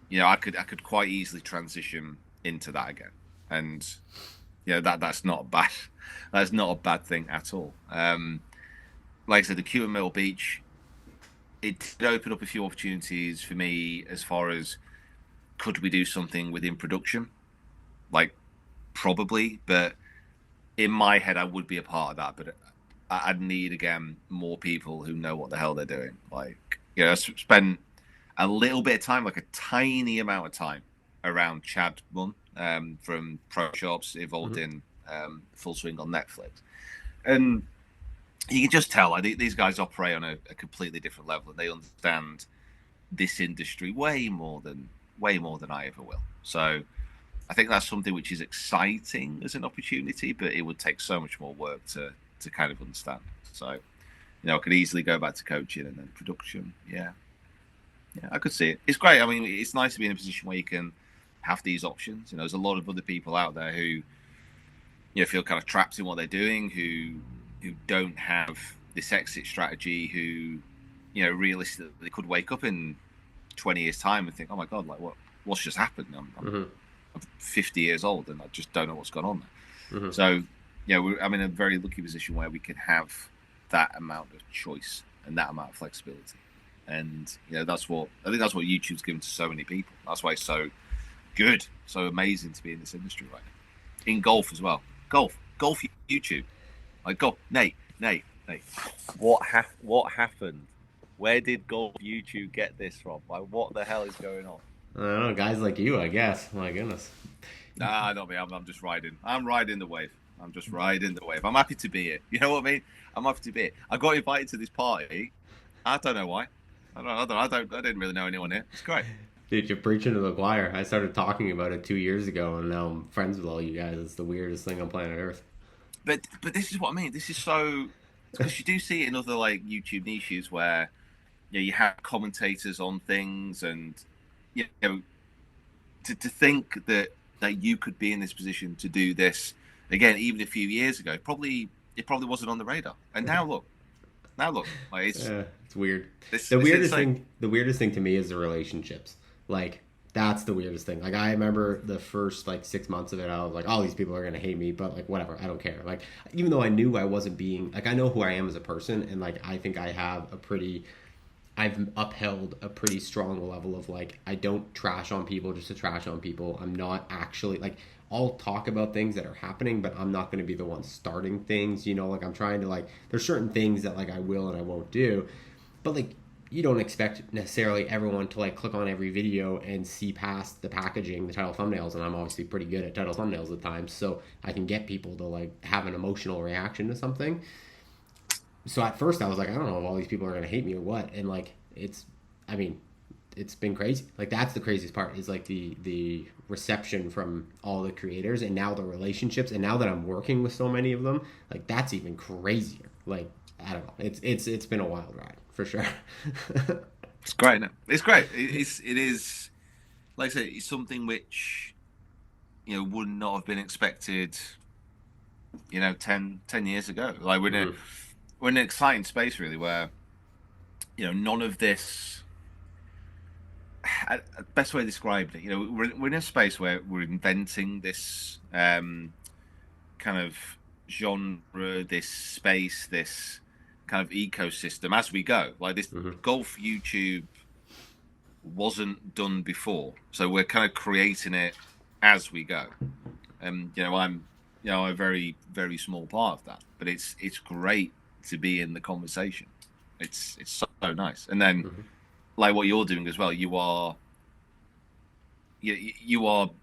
You know, I could quite easily transition into that again, and yeah, that's not bad. That's not a bad thing at all. Like I said, the queue at Myrtle Beach, it opened up a few opportunities for me as far as, could we do something within production? Like, probably, but in my head, I would be a part of that. But I'd need again more people who know what the hell they're doing. Like, spend a little bit of time, like a tiny amount of time, around Chad Munn from Pro Shops, involved Mhm. in Full Swing on Netflix, and you can just tell. I think these guys operate on a completely different level, and they understand this industry way more than I ever will. So I think that's something which is exciting as an opportunity, but it would take so much more work to kind of understand. So I could easily go back to coaching and then production. Yeah, yeah, I could see it. It's great. I mean, it's nice to be in a position where you can have these options. There's a lot of other people out there who feel kind of trapped in what they're doing, who don't have this exit strategy, who realistically could wake up in 20 years time and think, oh my god, like what's just happened? Mhm. I'm 50 years old and I just don't know what's gone on there. Mhm. So I'm in a very lucky position where we can have that amount of choice and that amount of flexibility. And that's what I think, that's what YouTube's given to so many people. That's why it's so good, so amazing to be in this industry right now. In golf as well. Golf YouTube. Like golf. Nate. What happened? Where did golf YouTube get this from? Like, what the hell is going on? I don't know, guys like you, I guess. My goodness. Nah, not me. I'm just riding. I'm riding the wave. I'm just riding the wave. I'm happy to be here. You know what I mean? I'm happy to be here. I got invited to this party. I don't know why. I didn't really know anyone here. It's great. Dude, you're preaching to the choir. I started talking about it 2 years ago, and now I'm friends with all you guys. It's the weirdest thing on planet Earth. But this is what I mean. This is so, because you do see it in other like YouTube niches where you have commentators on things, and to think that you could be in this position to do this again, even a few years ago, it probably wasn't on the radar. And now look, like It's weird. this The this weirdest insane. thing, the weirdest thing to me is the relationships. Like that's the weirdest thing. Like I remember the first like 6 months of it, I was like, "Oh, these people are gonna hate me," but like whatever, I don't care. Like even though I knew I wasn't being like I know who I am as a person, and like I think I've upheld a pretty strong level of like I don't trash on people just to trash on people. I'm not actually like I'll talk about things that are happening, but I'm not going to be the one starting things. Like I'm trying to like there's certain things that like I will and I won't do, but like you don't expect necessarily everyone to like click on every video and see past the packaging, the title thumbnails, and I'm obviously pretty good at title thumbnails at times, so I can get people to like have an emotional reaction to something. So at first I was like, I don't know if all these people are gonna hate me or what, and like I mean, it's been crazy. Like that's the craziest part is like the reception from all the creators, and now the relationships, and now that I'm working with so many of them, like that's even crazier. Like I don't know, it's been a wild ride for sure. It's great. No? It's great. It is like I say, it's something which would not have been expected 10 years ago. Like Mhm. we're in an exciting space really where none of this. Best way to describe it, we're in a space where we're inventing this kind of genre, this space, this kind of ecosystem as we go. Like this Mhm. golf YouTube wasn't done before, so we're kind of creating it as we go. And I'm a very very small part of that, but it's great to be in the conversation. It's so nice, and then Mhm. like what you're doing as well. You are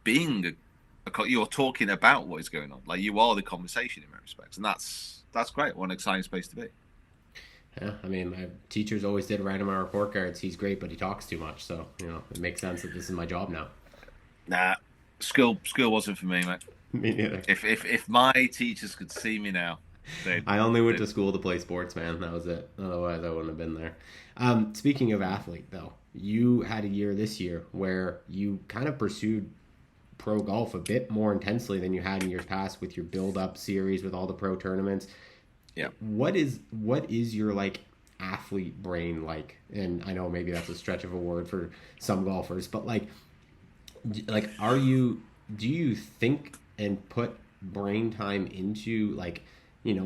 being you're talking about what is going on. Like you are the conversation in many respects, and that's great. What an exciting space to be. Yeah, I mean, my teachers always did write on my report cards. He's great, but he talks too much. So it makes sense that this is my job now. Nah, school wasn't for me, mate. Me neither. If my teachers could see me now, I only went they'd to school to play sports, man. That was it. Otherwise, I wouldn't have been there. Speaking of athlete, though, you had a year this year where you kind of pursued pro golf a bit more intensely than you had in years past with your build up series with all the pro tournaments. yeah. What is your like athlete brain like? And I know maybe that's a stretch of a word for some golfers, but like are you do you think and put brain time into like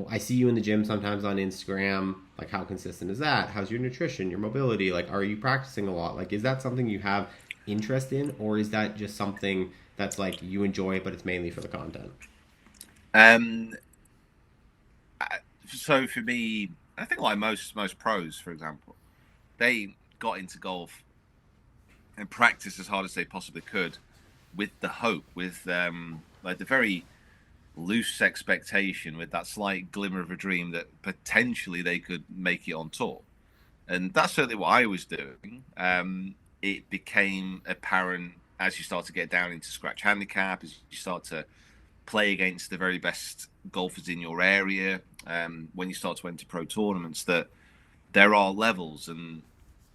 I see you in the gym sometimes on Instagram. Like, how consistent is that? How's your nutrition, your mobility? Like, are you practicing a lot? Like, is that something you have interest in, or is that just something that's like you enjoy, but it's mainly for the content? Um, So for me, I think like most pros, for example, they got into golf and practiced as hard as they possibly could with the hope, with like the very loose expectation, with that slight glimmer of a dream that potentially they could make it on tour. And that's certainly what I was doing. It became apparent as you start to get down into scratch handicap, as you start to play against the very best golfers in your area, when you start to enter pro tournaments, that there are levels. And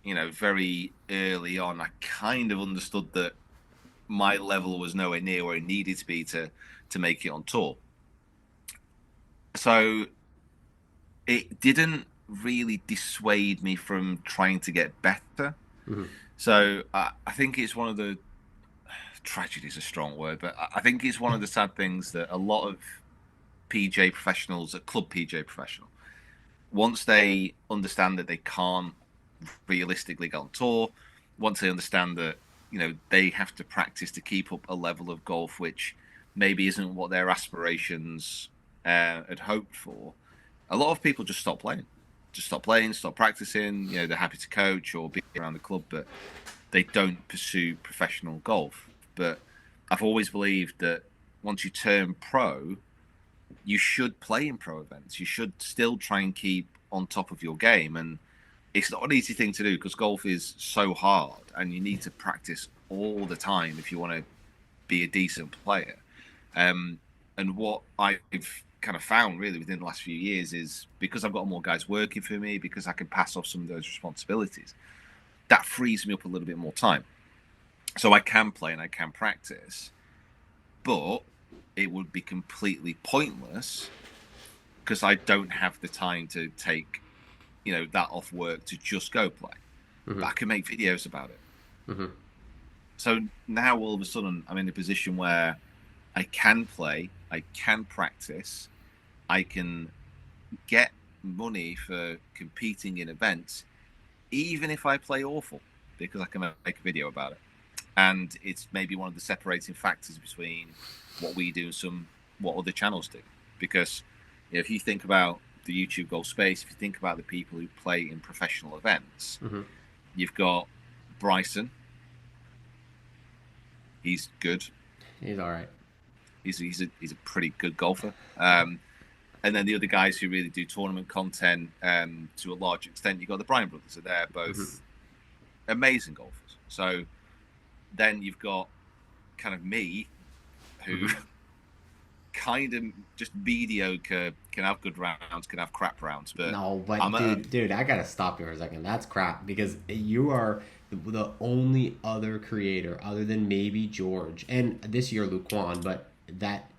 very early on, I kind of understood that my level was nowhere near where it needed to be to make it on tour. So it didn't really dissuade me from trying to get better. Hmm. So I think it's one of the tragedy is a strong word, but I think it's one of the sad things that a lot of PJ professionals, a club PJ professional, once they understand that they can't realistically go on tour, once they understand that they have to practice to keep up a level of golf which maybe isn't what their aspirations had hoped for, a lot of people just stop playing, stop practicing. They're happy to coach or be around the club, but they don't pursue professional golf. But I've always believed that once you turn pro, you should play in pro events. You should still try and keep on top of your game. And it's not an easy thing to do because golf is so hard and you need to practice all the time if you want to be a decent player. And what I've kind of found really within the last few years is because I've got more guys working for me, because I can pass off some of those responsibilities, that frees me up a little bit more time. So I can play and I can practice, but it would be completely pointless because I don't have the time to take, that off work to just go play. Hmm. But I can make videos about it. Hmm. So now all of a sudden I'm in a position where I can play, I can practice, I can get money for competing in events, even if I play awful, because I can make a video about it. And it's maybe one of the separating factors between what we do and what other channels do. Because if you think about the YouTube golf space, if you think about the people who play in professional events, Hmm. you've got Bryson. He's good. He's all right. He's a pretty good golfer. And then the other guys who really do tournament content, to a large extent, you've got the Bryan brothers. So they're both amazing golfers. So then you've got kind of me, who kind of just mediocre, can have good rounds, can have crap rounds. But No, but I'm dude, I gotta stop you for a second. That's crap because you are the only other creator other than maybe George and this year Luquan, but that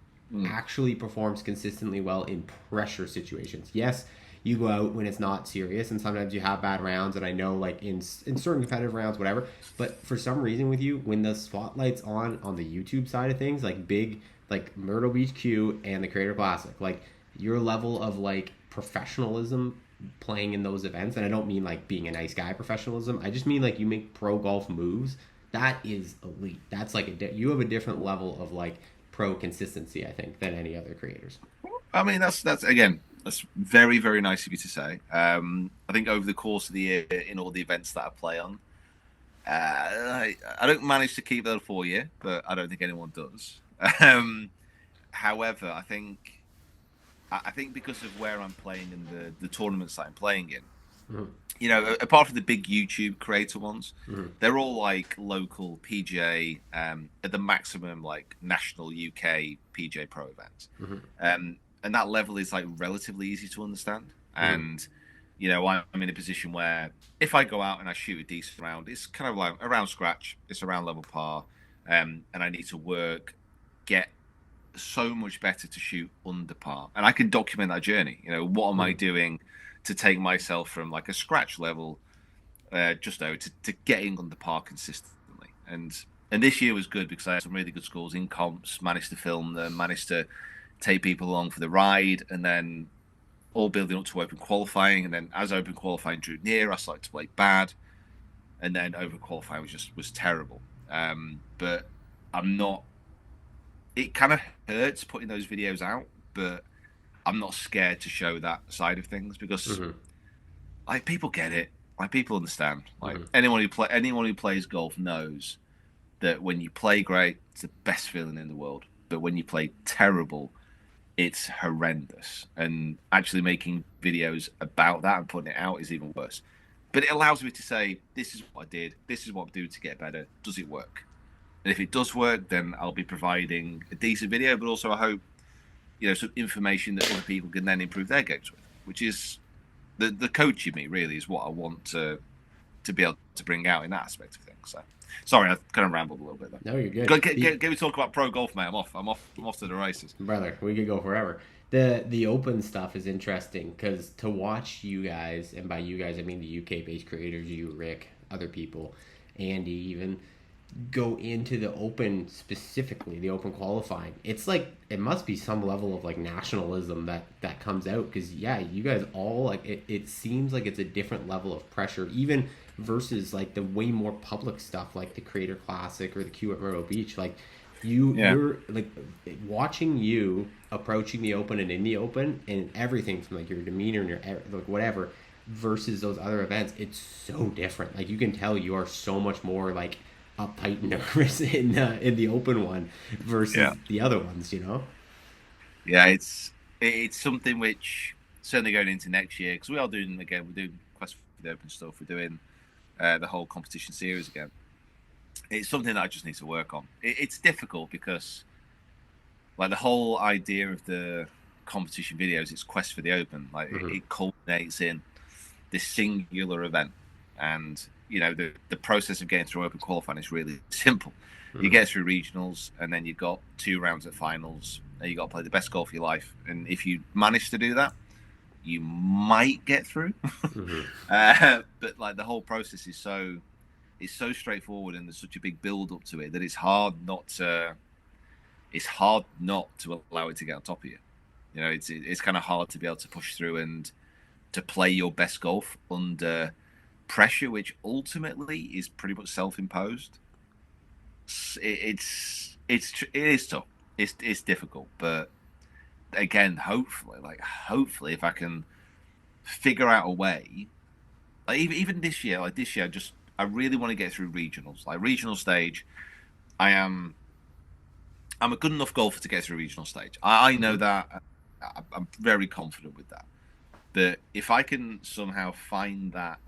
actually performs consistently well in pressure situations. Yes, you go out when it's not serious, and sometimes you have bad rounds. And I know, like in certain competitive rounds, whatever. But for some reason, with you, when the spotlight's on the YouTube side of things, like big, like Myrtle Beach Q and the Creator Classic, like your level of like professionalism playing in those events, and I don't mean like being a nice guy professionalism. I just mean like you make pro golf moves. That is elite. That's like you have a different level of like pro consistency, I think, than any other creators. I mean, that's again, that's very, very nice of you to say. I think over the course of the year, in all the events that I play on, I don't manage to keep that for you, but I don't think anyone does. However, I think because of where I'm playing and the tournaments that I'm playing in, apart from the big YouTube creator ones, they're all like local PGA, at the maximum like national UK PGA Pro events. And that level is like relatively easy to understand. And I'm in a position where if I go out and I shoot a decent round, it's kind of like around scratch, it's around level par, and I need to get so much better to shoot under par, and I can document that journey. What am I doing to take myself from like a scratch level, just though, to getting under par consistently. And this year was good because I had some really good scores in comps, managed to film them, managed to take people along for the ride, and then all building up to open qualifying. And then as open qualifying drew near, I started to play bad, and then open qualifying was terrible. But I'm not. It kind of hurts putting those videos out, but I'm not scared to show that side of things because Mm-hmm. like people get it, like people understand. Like Mm-hmm. anyone who plays golf knows that when you play great, it's the best feeling in the world. But when you play terrible, it's horrendous. And actually making videos about that and putting it out is even worse. But it allows me to say, this is what I did, this is what I'm doing to get better. Does it work? And if it does work, then I'll be providing a decent video, but also I hope, some information that other people can then improve their games with, which is the coach in me really is what I want to be able to bring out in that aspect of things. So, sorry, I kind of rambled a little bit there. No, you're good. Get me talk about pro golf, mate. I'm off to the races, Brother, we could go forever. The open stuff is interesting because to watch you guys, and by you guys I mean the UK based creators, you, Rick, other people, Andy even, go into the open, specifically the open qualifying, it's like it must be some level of like nationalism that comes out because yeah, you guys all like it seems like it's a different level of pressure even versus like the way more public stuff like the Creator Classic or the Q at Myrtle Beach. Like you're like watching you approaching the open and in the open and everything from like your demeanor and your like whatever versus those other events, it's so different. Like you can tell you are so much more like uptight and nervous in the open one versus the other ones. Yeah, it's something which certainly going into next year because we are doing again. We're doing Quest for the Open stuff. We're doing the whole competition series again. It's something that I just need to work on. It's difficult because like the whole idea of the competition videos, it's Quest for the Open. Like it culminates in this singular event, and the process of getting through open qualifying is really simple. You get through regionals, and then you've got 2 rounds at finals, and you got to play the best golf of your life. And if you manage to do that, you might get through. But like the whole process is so straightforward, and there's such a big build up to it that it's hard not to allow it to get on top of you. It's kind of hard to be able to push through and to play your best golf under pressure, which ultimately is pretty much self-imposed. It is tough. It's difficult, but again, hopefully, if I can figure out a way, like even this year, I really want to get through regionals. Like regional stage, I'm a good enough golfer to get through regional stage. I know that. I'm very confident with that. But if I can somehow find that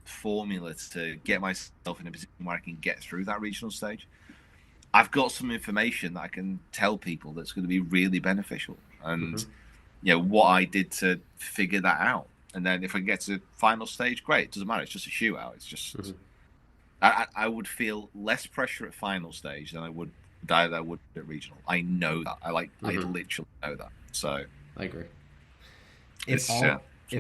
formula to get myself in a position where I can get through that regional stage, I've got some information that I can tell people that's going to be really beneficial. And what I did to figure that out. And then if I get to final stage, great. It doesn't matter. It's just a shootout. It's just I would feel less pressure at final stage than I would at regional. I know that. I literally know that. So I agree. If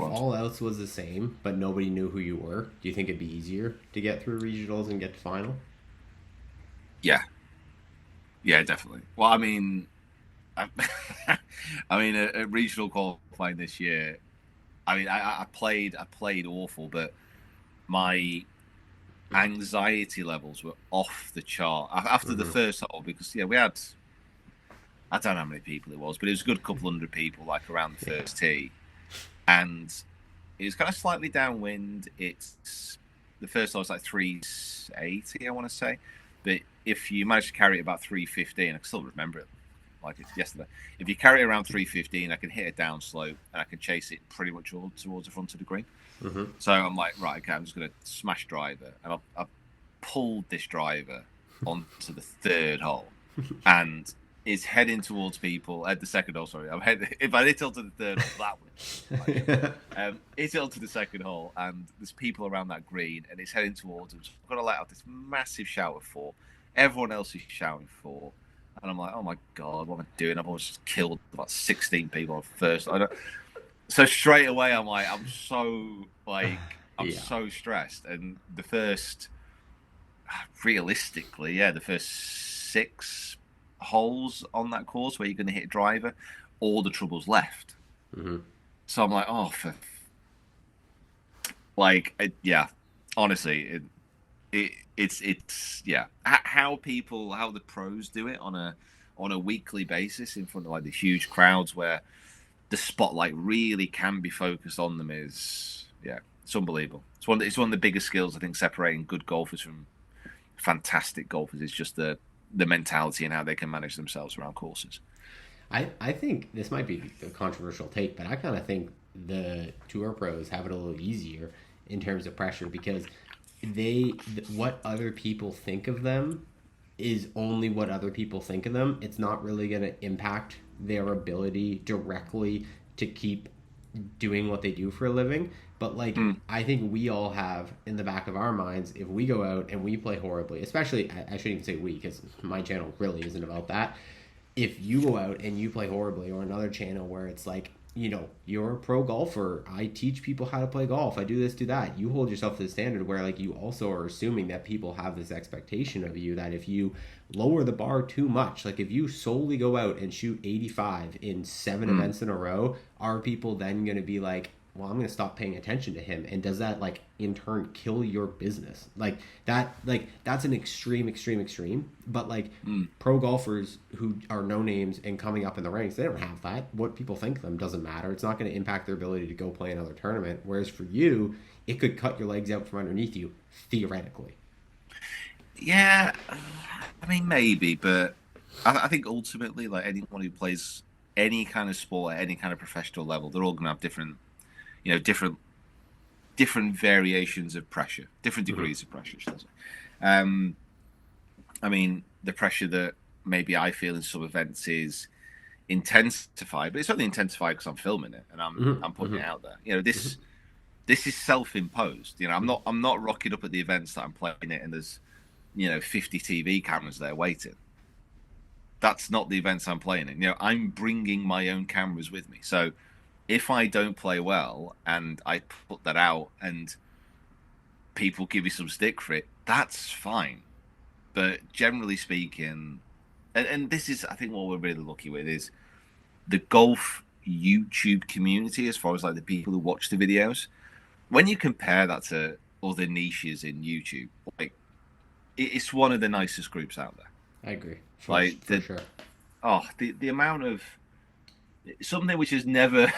all else was the same, but nobody knew who you were, do you think it'd be easier to get through regionals and get to final? Yeah, definitely. Well, I mean, at regional qualifying this year, I played awful, but my anxiety levels were off the chart after the first hole because we had, I don't know how many people it was, but it was a good couple hundred people like around the first tee, and it was kind of slightly downwind. It's the first hole was like 380, I want to say, but if you manage to carry it about 315, I can still remember it like it's yesterday. If you carry it around 315, I can hit a down slope and I can chase it pretty much all towards the front of the green. So I'm like, right, okay, I'm just going to smash driver. And I pulled this driver onto the third hole and is heading towards people at the second hole. Sorry, if I hit onto the third hole, that way. Hit it onto the second hole and there's people around that green and it's heading towards them. So I'm going to let out this massive shout of 4. Everyone else is shouting 4. And I'm like, oh my God, what am I doing? I've almost just killed about 16 people on first. So straight away, I'm so stressed. And the first, realistically, the first 6 holes on that course where you're going to hit a driver, all the trouble's left. So I'm like, oh, honestly, it's how the pros do it on a weekly basis in front of like the huge crowds where the spotlight really can be focused on them is, yeah, it's unbelievable. It's one of the biggest skills, I think, separating good golfers from fantastic golfers. Is just the mentality and how they can manage themselves around courses. I think this might be a controversial take, but I kind of think the tour pros have it a little easier in terms of pressure because what other people think of them is only what other people think of them. It's not really going to impact their ability directly to keep doing what they do for a living. But like, Mm. I think we all have in the back of our minds, if we go out and we play horribly, especially, I shouldn't even say we, because my channel really isn't about that. If you go out and you play horribly, or another channel where it's like, you're a pro golfer, I teach people how to play golf, I do this, do that, you hold yourself to the standard where like you also are assuming that people have this expectation of you that if you lower the bar too much, like if you solely go out and shoot 85 in 7 Mm. events in a row, are people then going to be like, well, I'm going to stop paying attention to him? And does that like in turn kill your business? That's an extreme. But like Mm. pro golfers who are no names and coming up in the ranks, they don't have that. What people think of them doesn't matter. It's not going to impact their ability to go play another tournament. Whereas for you, it could cut your legs out from underneath you, theoretically. Yeah, I mean maybe, but I think ultimately, like anyone who plays any kind of sport at any kind of professional level, they're all going to have different, different variations of pressure, different Mm-hmm. degrees of pressure, should I say. Um, I mean, the pressure that maybe I feel in some events is intensified, but it's only intensified because I'm filming it and I'm Mm-hmm. putting it Mm-hmm. out there. This is self-imposed. I'm not rocking up at the events that I'm playing it and there's 50 TV cameras there waiting. That's not the events I'm playing in. I'm bringing my own cameras with me. So if I don't play well and I put that out and people give me some stick for it, that's fine. But generally speaking, and this is, I think, what we're really lucky with is the golf YouTube community, as far as like the people who watch the videos. When you compare that to other niches in YouTube, like it's one of the nicest groups out there. I agree, Like for sure. the amount of something which has never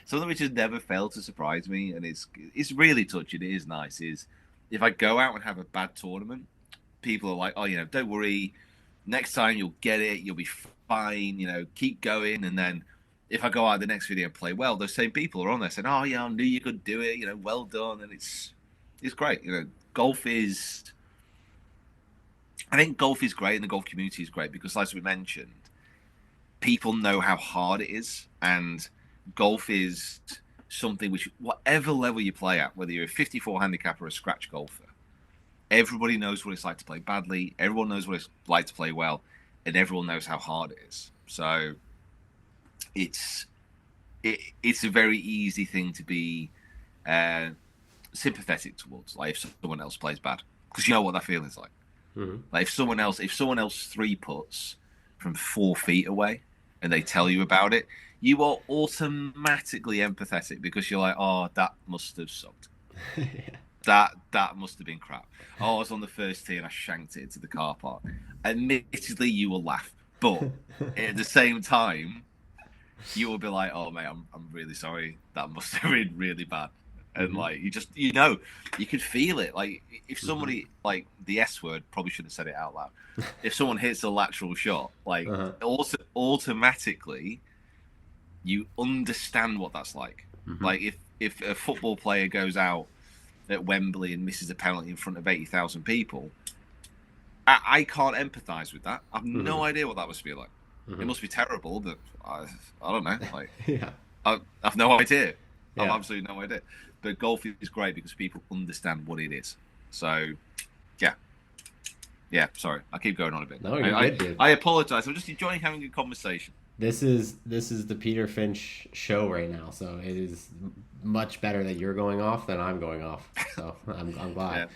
something which has never failed to surprise me, and it's really touching. It is nice. Is if I go out and have a bad tournament, people are like, oh, don't worry, next time you'll get it, you'll be fine. Keep going, and then. If I go out the next video and play well, those same people are on there saying, "Oh yeah, I knew you could do it. Well done." And it's great. Golf is. I think golf is great, and the golf community is great because, as we mentioned, people know how hard it is, and golf is something which, whatever level you play at, whether you're a 54 handicap or a scratch golfer, everybody knows what it's like to play badly. Everyone knows what it's like to play well, and everyone knows how hard it is. So it's it's a very easy thing to be uh, sympathetic towards. Like if someone else plays bad, because you know what that feeling's like. Mm-hmm. Like if someone else three putts from 4 feet away, and they tell you about it, you are automatically empathetic because you're like, oh, that must have sucked. Yeah. That must have been crap. Oh, I was on the first tee and I shanked it into the car park. Admittedly, you will laugh, but at the same time, you will be like, "Oh, mate, I'm really sorry. That must have been really bad." And Mm-hmm. like, you could feel it. Like, if Mm-hmm. somebody like the S word, probably should have said it out loud. If someone hits a lateral shot, like, Uh-huh. also automatically, you understand what that's like. Mm-hmm. Like, if a football player goes out at Wembley and misses a penalty in front of 80,000 people, I can't empathise with that. I've Mm-hmm. no idea what that must be like. It Mm-hmm. must be terrible, but I don't know. Like, Yeah. I've no idea. I've Yeah. absolutely no idea. But golf is great because people understand what it is. So, yeah, yeah. Sorry, I keep going on a bit. No, I you're I, good, dude. I apologize. I'm just enjoying having a conversation. This is the Peter Finch show right now, so it is much better that you're going off than I'm going off. So I'm glad.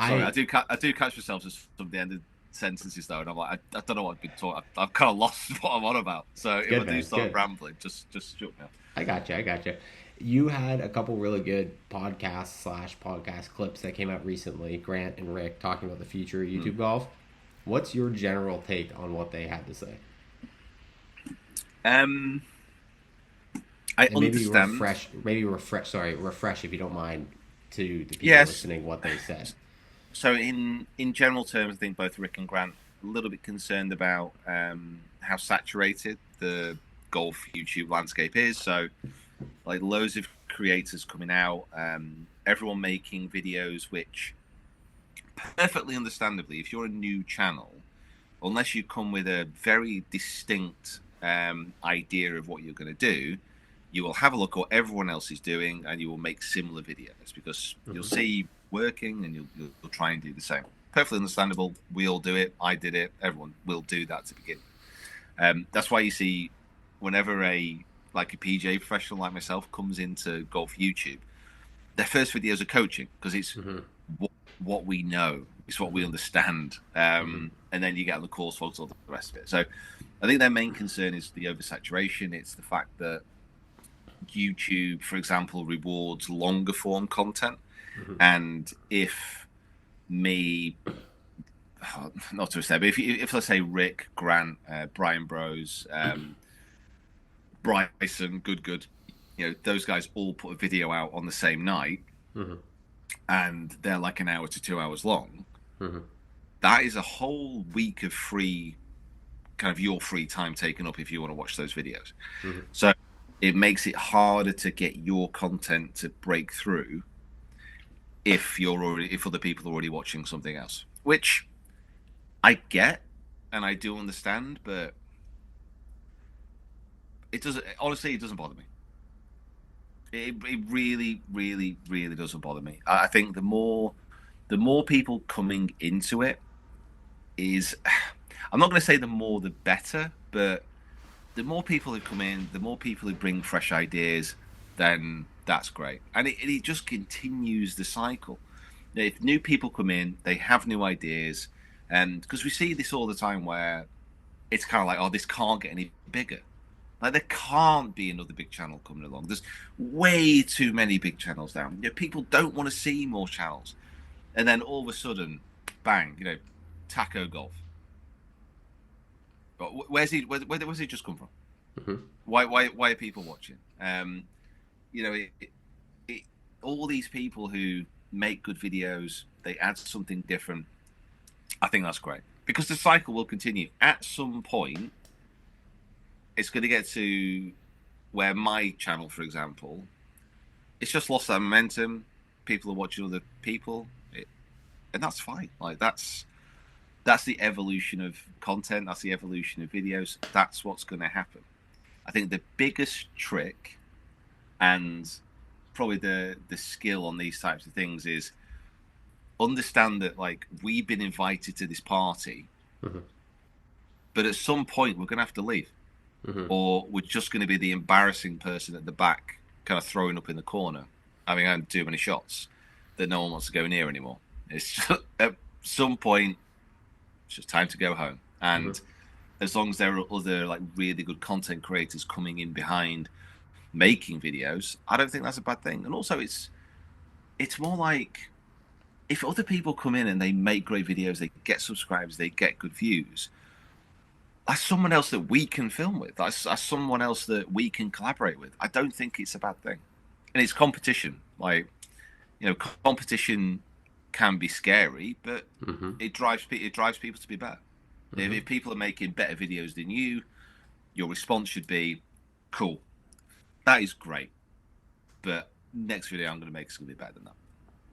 Yeah. Sorry, I I do catch myself just from the end of sentences though, and I'm like, I don't know what I've been taught. I've kind of lost what I'm on about. So It's if I good, do man. It's start good. rambling, just shut me up. I got you. I got you. You had a couple really good podcast clips that came out recently. Grant and Rick talking about the future of Hmm. YouTube golf. What's your general take on what they had to say? Um, I And understand. refresh if you don't mind to the people Yes. listening what they said. So in general terms, I think both Rick and Grant a little bit concerned about how saturated the golf YouTube landscape is. So like loads of creators coming out, everyone making videos, which perfectly understandably, if you're a new channel, unless you come with a very distinct idea of what you're going to do, you will have a look at what everyone else is doing and you will make similar videos because you'll Mm-hmm. see working and you'll try and do the same. Perfectly understandable. We all do it. I did it. Everyone will do that to begin. That's why you see whenever a PGA professional like myself comes into golf YouTube, their first videos are coaching because it's Mm-hmm. what we know, it's what we Mm-hmm. understand, Mm-hmm. and then you get on the course photos, all the rest of it. So I think their main concern is the oversaturation. It's the fact that YouTube, for example, rewards longer form content, Mm-hmm. and if me, not to say, but if let's say Rick, Grant, Brian Bros, Bryson, good, those guys all put a video out on the same night, Mm-hmm. and they're like an hour to 2 hours long. Mm-hmm. That is a whole week of free, kind of your free time taken up if you want to watch those videos. Mm-hmm. So it makes it harder to get your content to break through if other people are already watching something else, which I get and I do understand, but it doesn't. Honestly, it doesn't bother me. It really, really, really doesn't bother me. I think the more people coming into it is, I'm not going to say the more the better, but the more people who come in, the more people who bring fresh ideas, then that's great. And it just continues the cycle. If new people come in, they have new ideas. And because we see this all the time where it's kind of like, oh, this can't get any bigger. Like there can't be another big channel coming along. There's way too many big channels now. People don't want to see more channels. And then all of a sudden, bang, Taco Golf. But where's he just come from? Mm-hmm. Why are people watching? It, all these people who make good videos, they add something different. I think that's great because the cycle will continue. At some point, it's going to get to where my channel, for example, it's just lost that momentum. People are watching other people, and that's fine. Like that's the evolution of content. That's the evolution of videos. That's what's going to happen. I think the biggest trick and probably the skill on these types of things is understand that like we've been invited to this party, Mm-hmm. but at some point we're going to have to leave, Mm-hmm. or we're just going to be the embarrassing person at the back, kind of throwing up in the corner, having had too many shots that no one wants to go near anymore. It's just, at some point, it's just time to go home. And as long as there are other like really good content creators coming in behind making videos, I don't think that's a bad thing. And also, it's more like if other people come in and they make great videos, they get subscribers, they get good views. That's someone else that we can film with. That's someone else that we can collaborate with. I don't think it's a bad thing. And it's competition. Like, competition can be scary, but Mm-hmm. it drives people to be better. Mm-hmm. If people are making better videos than you, your response should be, "Cool, that is great." But next video I'm going to make is going to be better than that.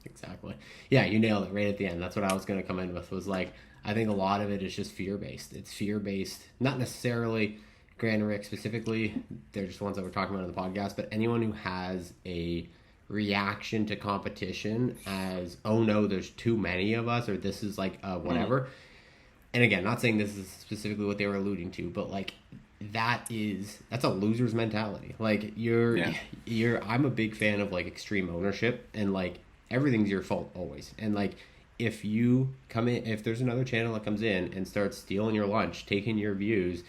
Exactly. Yeah, you nailed it right at the end. That's what I was going to come in with. Was like I think a lot of it is just fear based. It's fear based, not necessarily Grant and Rick specifically. They're just ones that we're talking about on the podcast. But anyone who has a reaction to competition as oh no, there's too many of us, or this is like whatever. And again, not saying this is specifically what they were alluding to, but like that's a loser's mentality. Like Yeah. I'm a big fan of like extreme ownership and like everything's your fault always. And like if you come in, if there's another channel that comes in and starts stealing your lunch, taking your views,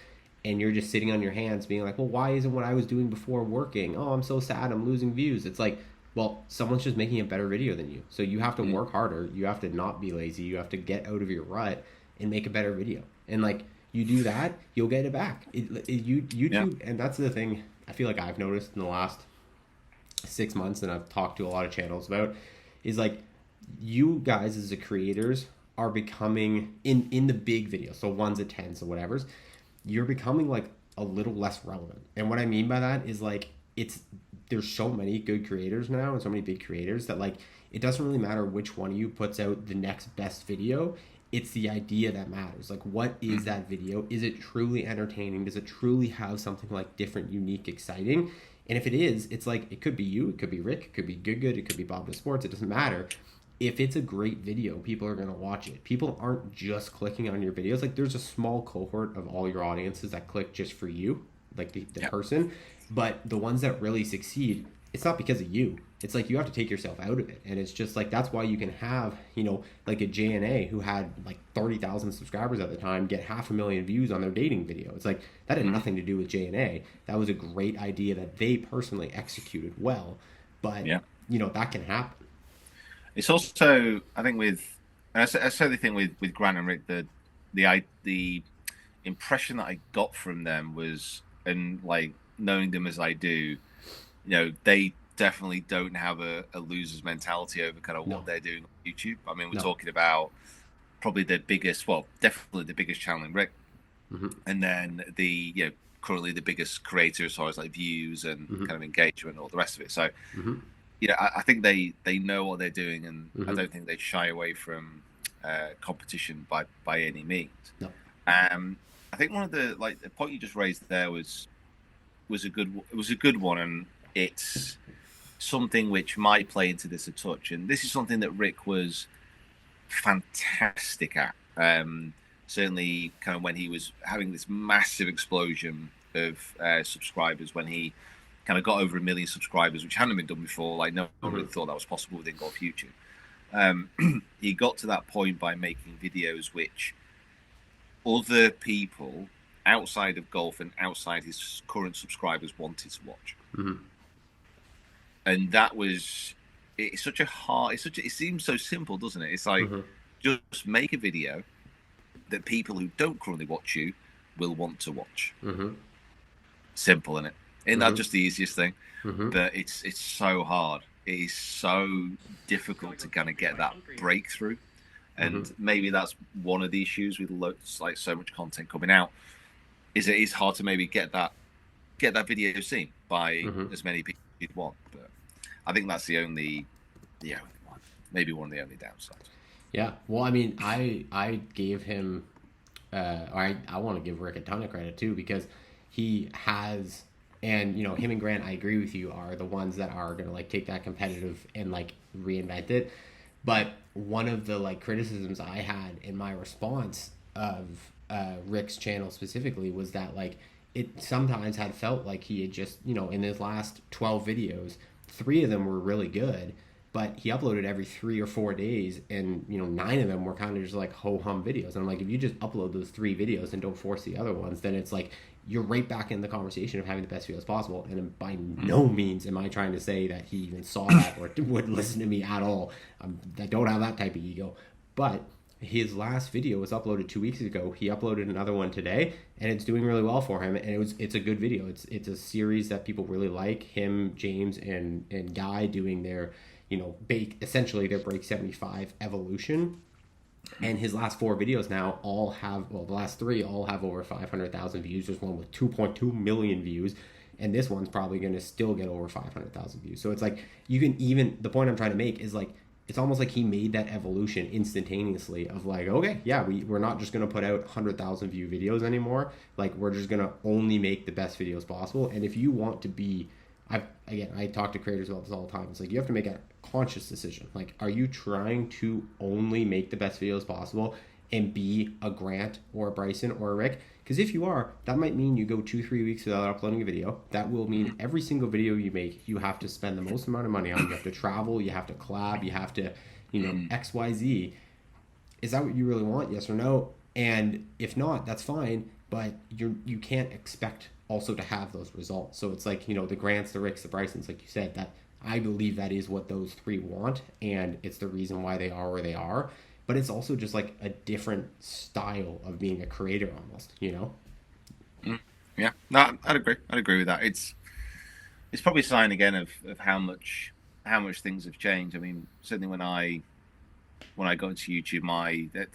and you're just sitting on your hands being like, well, why isn't what I was doing before working? Oh, I'm so sad, I'm losing views. It's like, well, someone's just making a better video than you. So you have to work harder. You have to not be lazy. You have to get out of your rut and make a better video. And like you do that, you'll get it back. YouTube, and that's the thing. I feel like I've noticed in the last 6 months, and I've talked to a lot of channels about, is like you guys as the creators are becoming in the big videos, so ones at tens or whatever's, you're becoming like a little less relevant. And what I mean by that is like it's there's so many good creators now and so many big creators that like it doesn't really matter which one of you puts out the next best video. It's the idea that matters. Like, what is that video? Is it truly entertaining? Does it truly have something like different, unique, exciting? And if it is, it's like it could be you, it could be Rick, it could be Good, it could be Bob the Sports. It doesn't matter. If it's a great video, people are going to watch it. People aren't just clicking on your videos. Like, there's a small cohort of all your audiences that click just for you, like the person. But the ones that really succeed, it's not because of you. It's like you have to take yourself out of it. And it's just like that's why you can have, like a JNA who had like 30,000 subscribers at the time get 500,000 views on their dating video. It's like that had nothing to do with JNA. That was a great idea that they personally executed well. But, that can happen. It's also, I think, I certainly think with Grant and Rick, the impression that I got from them was, and like knowing them as I do, they definitely don't have a loser's mentality over kind of what they're doing on YouTube. I mean, we're talking about probably definitely the biggest channel in Rick, and then currently the biggest creator as far as like views and kind of engagement and all the rest of it. So. I think they know what they're doing, and I don't think they shy away from competition by any means. No. I think one of the point you just raised there was a good one, and it's something which might play into this a touch. And this is something that Rick was fantastic at. Certainly, kind of when he was having this massive explosion of subscribers, when he kind of got over 1 million subscribers, which hadn't been done before. Like no one really thought that was possible within golf YouTube. He got to that point by making videos which other people outside of golf and outside his current subscribers wanted to watch. And that was it seems so simple, doesn't it? It's like just make a video that people who don't currently watch you will want to watch. Simple, isn't it? Isn't that just the easiest thing? But it's so hard. It is so difficult to kind of get that breakthrough, and maybe that's one of the issues with like so much content coming out. Is it is hard to maybe get that video seen by as many people as you'd want. But I think that's the only one, maybe one of the only downsides. Yeah. Well, I mean, I gave him, I want to give Rick a ton of credit too, because he has. And, him and Grant, I agree with you, are the ones that are going to, like, take that competitive and, like, reinvent it. But one of the, like, criticisms I had in my response of Rick's channel specifically was that, like, it sometimes had felt like he had just, in his last 12 videos, 3 of them were really good, but he uploaded every 3 or 4 days, and, 9 of them were kind of just, like, ho-hum videos. And I'm like, if you just upload those 3 videos and don't force the other ones, then it's like, you're right back in the conversation of having the best videos possible. And by no means am I trying to say that he even saw that or would listen to me at all. I don't have that type of ego. But his last video was uploaded 2 weeks ago. He uploaded another one today, and it's doing really well for him. And it's a good video. It's a series that people really like. Him, James, and Guy doing their, essentially their Break 75 evolution. And his last 4 videos now the last 3 all have over 500,000 views. There's one with 2.2 million views, and this one's probably going to still get over 500,000 views. So it's like, the point I'm trying to make is like, it's almost like he made that evolution instantaneously of like, okay, yeah, we're not just going to put out 100,000 view videos anymore. Like, we're just going to only make the best videos possible. And if you want to be, I talk to creators about this all the time. It's like, you have to make a conscious decision. Like, are you trying to only make the best videos possible and be a Grant or a Bryson or a Rick? Because if you are, that might mean you go 2-3 weeks without uploading a video. That will mean every single video you make, you have to spend the most amount of money on. You have to travel, you have to collab, you have to, XYZ. Is that what you really want? Yes or no? And if not, that's fine. But you can't expect also to have those results. So it's like, the Grants, the Ricks, the Brysons, like you said, that I believe that is what those 3 want, and it's the reason why they are where they are. But it's also just like a different style of being a creator almost, Yeah, no, I'd agree with that. It's it's probably a sign again of how much things have changed. I mean, certainly when I got into YouTube,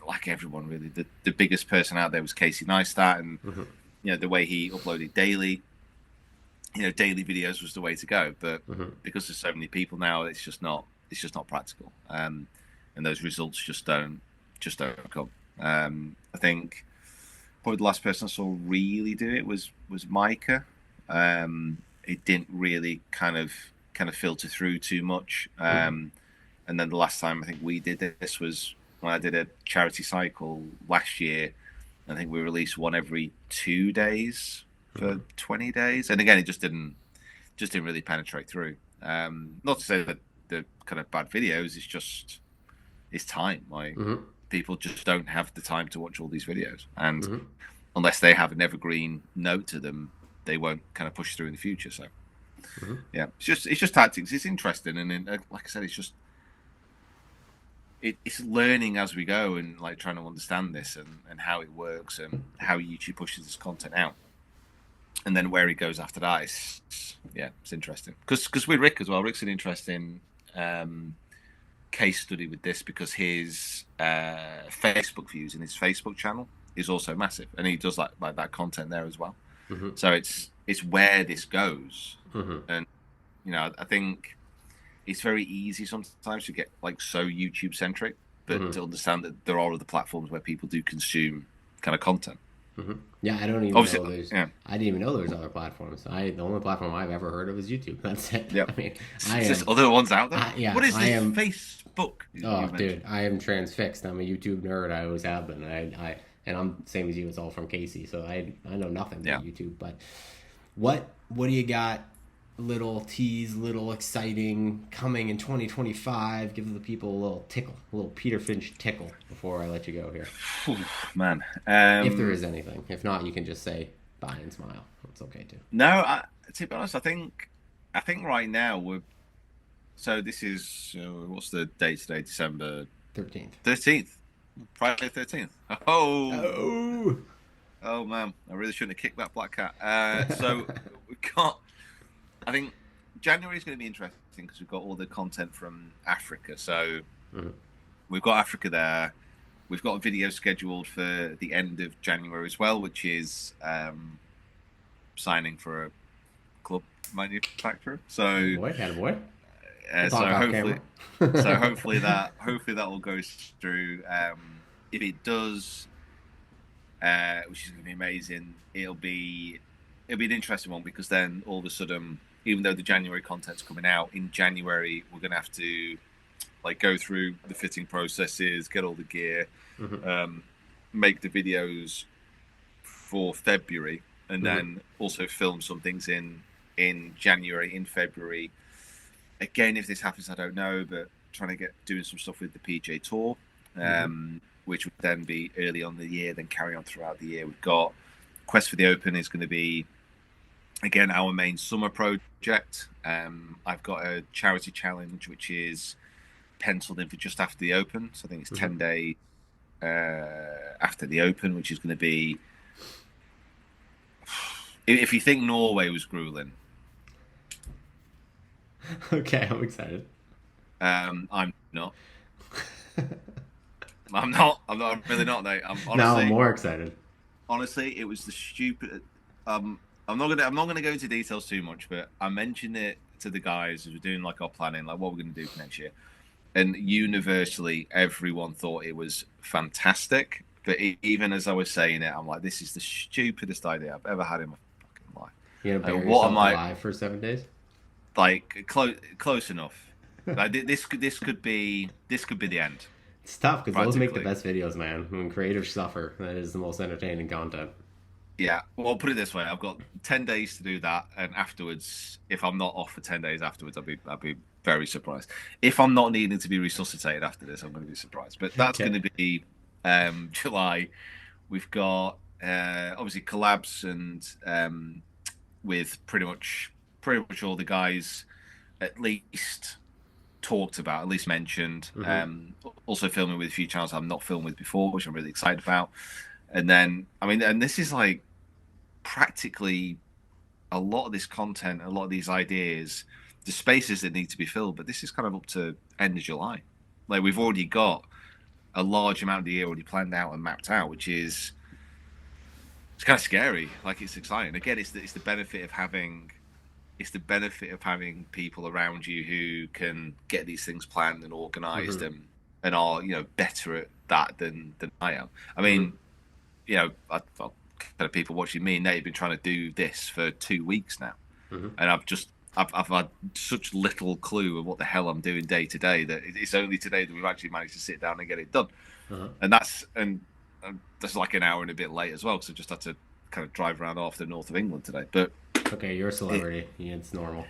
like everyone really, the biggest person out there was Casey Neistat, and Hmm. the way he uploaded daily, daily videos was the way to go. But Hmm. because there's so many people now, it's just not practical, and those results just don't come. I think probably the last person I saw really do it was Micah. It didn't really kind of filter through too much. And then the last time I think we did this was when I did a charity cycle last year. I think we released one every 2 days Hmm. for 20 days, and again, it just didn't really penetrate through. Not to say that the kind of bad videos. It's time. Like Hmm. people just don't have the time to watch all these videos, and Hmm. unless they have an evergreen note to them, they won't kind of push through in the future. So Hmm. yeah, it's just tactics. It's interesting, and then, like I said, it's learning as we go, and like trying to understand this and how it works and how YouTube pushes this content out, and then where he goes after that. Yeah, it's interesting because with Rick as well. Rick's an interesting case study with this because his Facebook views in his Facebook channel is also massive, and he does like that content there as well. Hmm. So it's where this goes, Hmm. and I think it's very easy sometimes to get like so YouTube centric, but Hmm. to understand that there are other platforms where people do consume kind of content. Hmm. Yeah, I don't even Obviously, know there's. yeah, I didn't even know there was other platforms. The only platform I've ever heard of is YouTube. That's it. yeah. I mean, I Is this am. other ones out there? Yeah, What is I this am. Facebook Oh, you dude, mentioned? I am transfixed. I'm a YouTube nerd. I always have been. And I'm same as you. It's all from Casey, so I know nothing about Yeah. YouTube. But what do you got? Little tease, little exciting coming in 2025. Give the people a little tickle, a little Peter Finch tickle before I let you go here. Whew, man. If there is anything. If not, you can just say bye and smile. It's okay too. No, to be honest, I think right now we're so this is what's the date today? December 13th. 13th, Friday 13th. Oh, Oh. oh man, I really shouldn't have kicked that black cat. So we've got. I think January is going to be interesting because we've got all the content from Africa. So Mhm. we've got Africa there. We've got a video scheduled for the end of January as well, which is signing for a club manufacturer. So Attaboy, attaboy. We'll talk so off hopefully camera. hopefully that all goes through. If it does, which is going to be amazing, it'll be an interesting one because then all of a sudden, even though the January content's coming out in January, we're going to have to like go through the fitting processes, get all the gear, Mhm. make the videos for February, and Mhm. then also film some things in January, in February. Again, if this happens, I don't know, but trying to get doing some stuff with the PJ Tour, Mhm. which would then be early on the year, then carry on throughout the year. We've got Quest for the Open is going to be again our main summer project. I've got a charity challenge which is penciled in for just after the Open, so I think it's Mhm. 10 days after the Open, which is going to be. If you think Norway was grueling, Okay, I'm excited. I'm not. I'm not. I'm not. I'm really not, mate. I'm Now I'm honestly, more excited. honestly, it was the stupid. I'm not gonna go into details too much, but I mentioned it to the guys as we're doing like our planning, like what we're gonna do for next year, and universally everyone thought it was fantastic. But even as I was saying it, I'm like, this is the stupidest idea I've ever had in my fucking life. You gonna Like, bury what am yourself I alive for 7 days? like close enough? Like this could be the end It's tough because those make the practically. best videos, man. When creators suffer, that is the most entertaining content. Yeah, well, I'll put it this way: I've got 10 days to do that, and afterwards, if I'm not off for 10 days afterwards, I'd be very surprised. If I'm not needing to be resuscitated after this, I'm going to be surprised. But that's going Okay. to be July. We've got obviously collabs and with pretty much all the guys at least talked about, at least mentioned. Mm-hmm. Also filming with a few channels I've not filmed with before, which I'm really excited about. And then, I mean, and this is like practically a lot of this content, a lot of these ideas, the spaces that need to be filled. But this is kind of up to end of July. Like we've already got a large amount of the year already planned out and mapped out, which is it's kind of scary. Like it's exciting. Again, it's the benefit of having people around you who can get these things planned and organized and are better at that than I am. I mean, I've kind of people watching me and Nate have been trying to do this for 2 weeks now, and I've had such little clue of what the hell I'm doing day to day that it's only today that we've actually managed to sit down and get it done. And that's like an hour and a bit late as well, because I just had to kind of drive around off the north of England today. But okay, you're a celebrity. Yeah, it's normal.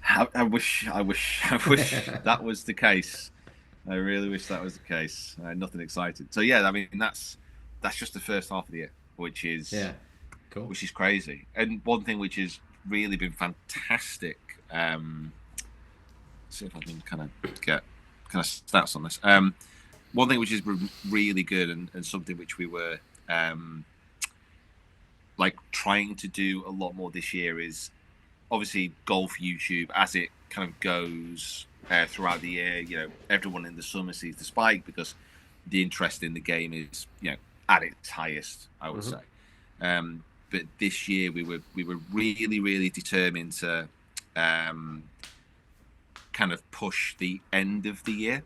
I wish that was the case. I really wish that was the case. Nothing exciting. So yeah, I mean that's just the first half of the year, which is cool. Which is crazy. And one thing which has really been fantastic. See if I can kind of get stats on this. One thing which is really good and something which we were like trying to do a lot more this year is obviously golf YouTube as it kind of goes throughout the year. Everyone in the summer sees the spike because the interest in the game is at its highest, I would say. But this year we were really, really determined to kind of push the end of the year.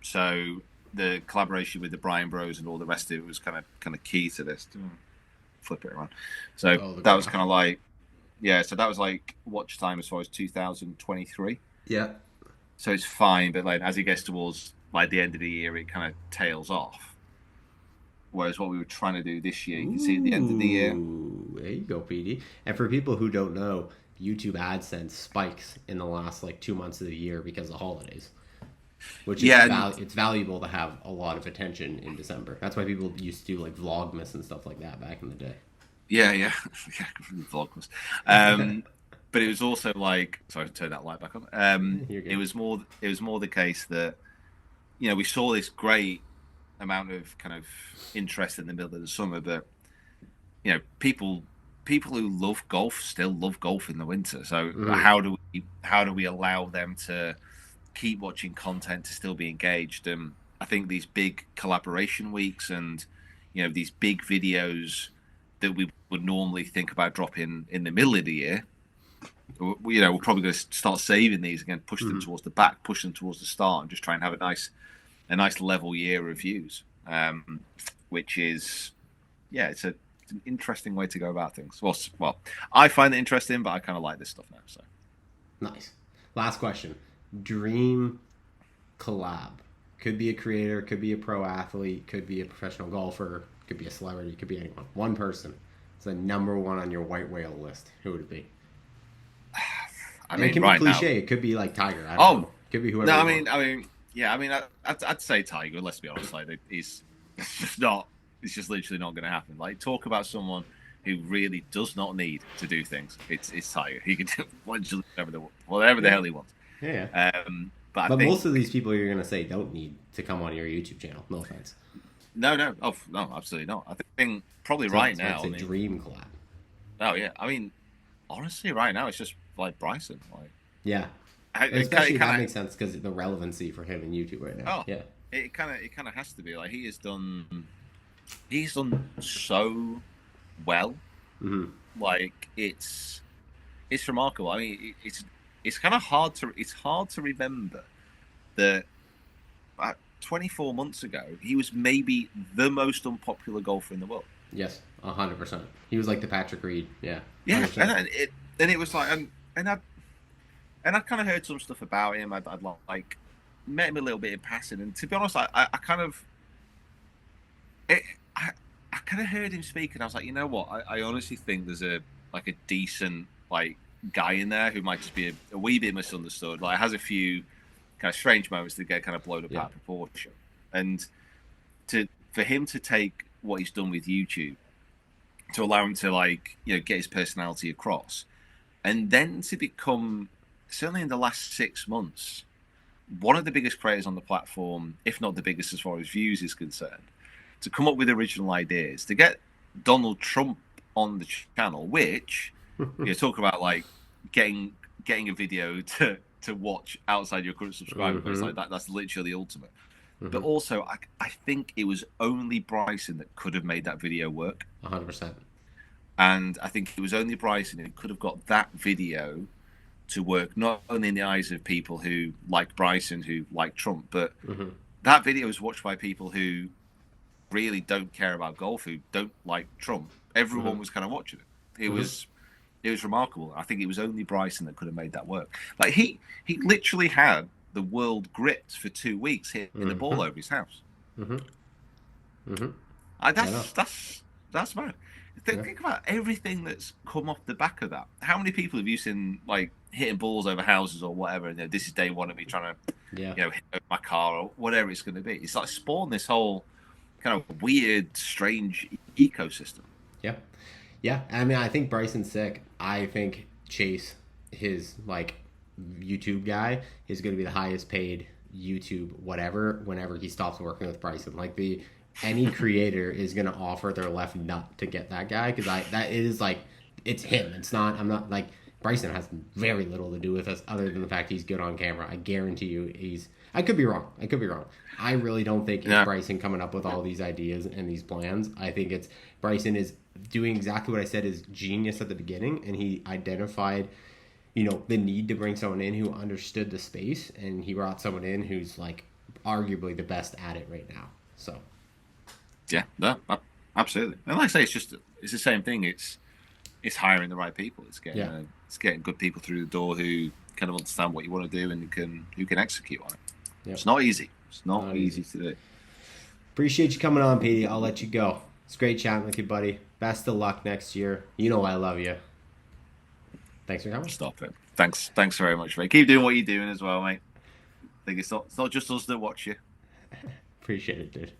So the collaboration with the Bryan Bros and all the rest of it was kind of key to this. Flip it around. So that was kind of like, so that was like watch time as far as 2023. Yeah. So it's fine, but like as it gets towards like the end of the year, it kind of tails off. Whereas what we were trying to do this year, you can see at the end of the year. There you go, PD. And for people who don't know, YouTube AdSense spikes in the last like 2 months of the year because of holidays. Which is it's valuable to have a lot of attention in December. That's why people used to do like Vlogmas and stuff like that back in the day. Yeah, Vlogmas. But it was also like, sorry, turn that light back on. It was more the case that we saw this great amount of kind of interest in the middle of the summer, but people who love golf still love golf in the winter. So how do we allow them to keep watching content to still be engaged? I think these big collaboration weeks and these big videos that we would normally think about dropping in the middle of the year, we're probably going to start saving these again, push them towards the back, push them towards the start, and just try and have a nice level year of views, which is it's an interesting way to go about things. Well, I find it interesting, but I kind of like this stuff now. So nice. Last question. Dream collab. Could be a creator, could be a pro athlete, could be a professional golfer, could be a celebrity, could be anyone. One person. It's the number one on your white whale list. Who would it be? I mean, it can right be cliche. now, it could be like Tiger. I don't know. It could be whoever. No, I mean, I'd say Tiger. Let's be honest. Like, it's just not. It's just literally not going to happen. Like, talk about someone who really does not need to do things. It's Tiger. He can do whatever the hell he wants. Yeah. But I think most of these people you're going to say don't need to come on your YouTube channel. No offense. No. Oh, no, absolutely not. I think probably right now. It's a dream collab. Oh, yeah. I mean, honestly, right now, it's just like Bryson. Like, yeah. Especially that makes sense because the relevancy for him in YouTube right now. Oh, yeah. It kind of has to be. Like, he's done so well. Like, it's remarkable. I mean, it's kind of hard to remember that 24 months ago he was maybe the most unpopular golfer in the world. Yes, 100%. He was like the Patrick Reed. Yeah. 100%. Yeah, and it was like, and I kind of heard some stuff about him. I'd like met him a little bit in passing, and to be honest, I kind of heard him speak, and I was like, you know what? I honestly think there's a decent like guy in there who might just be a wee bit misunderstood. Like, has a few kind of strange moments that get kind of blown up out of proportion, and for him to take what he's done with YouTube to allow him to get his personality across, and then to become, certainly in the last 6 months, one of the biggest creators on the platform, if not the biggest as far as views is concerned, to come up with original ideas, to get Donald Trump on the channel, which You talk about like getting a video to watch outside your current subscriber base, Mm-hmm. like that's literally the ultimate. But Mm-hmm. also, I think it was only Bryson that could have made that video work. 100%. And I think it was only Bryson who could have got that video to work, not only in the eyes of people who like Bryson, who like Trump, but Mm-hmm. that video was watched by people who really don't care about golf, who don't like Trump. Mm-hmm. Everyone was kind of watching it. Mm-hmm. It was remarkable. I think it was only Bryson that could have made that work. Like he literally had the world gripped for 2 weeks hitting the Mm-hmm. ball over his house. Mm-hmm. Mm-hmm. I, I know. that's mad. Yeah. Think about everything that's come off the back of that. How many people have you seen like hitting balls over houses or whatever? And this is day one of me trying to, Yeah. hit over my car or whatever it's going to be. It's like spawned this whole kind of weird, strange ecosystem. Yeah. Yeah. I mean, I think Bryson's sick. I think Chase, his like YouTube guy, is going to be the highest paid YouTube whatever whenever he stops working with Bryson. Like the any creator is going to offer their left nut to get that guy because I that is like it's him. It's not. I'm not like Bryson has very little to do with us other than the fact he's good on camera. I guarantee you he's. I could be wrong. I could be wrong. I really don't think it's Yeah, Bryson coming up with all these ideas and these plans. I think it's Bryson is doing exactly what I said is genius at the beginning, and he identified, the need to bring someone in who understood the space, and he brought someone in who's like arguably the best at it right now. So yeah, no, absolutely. And like I say, it's the same thing. It's hiring the right people. yeah, It's getting good people through the door who kind of understand what you want to do and who can execute on it. yep, It's not easy. It's not not easy easy. to do. Appreciate you coming on, Petey. I'll let you go. It's great chatting with you, buddy. Best of luck next year. You know I love you. Thanks for coming. Stop it. Thanks very much, mate. Keep doing what you're doing as well, mate. I think it's not just us that watch you. Appreciate it, dude.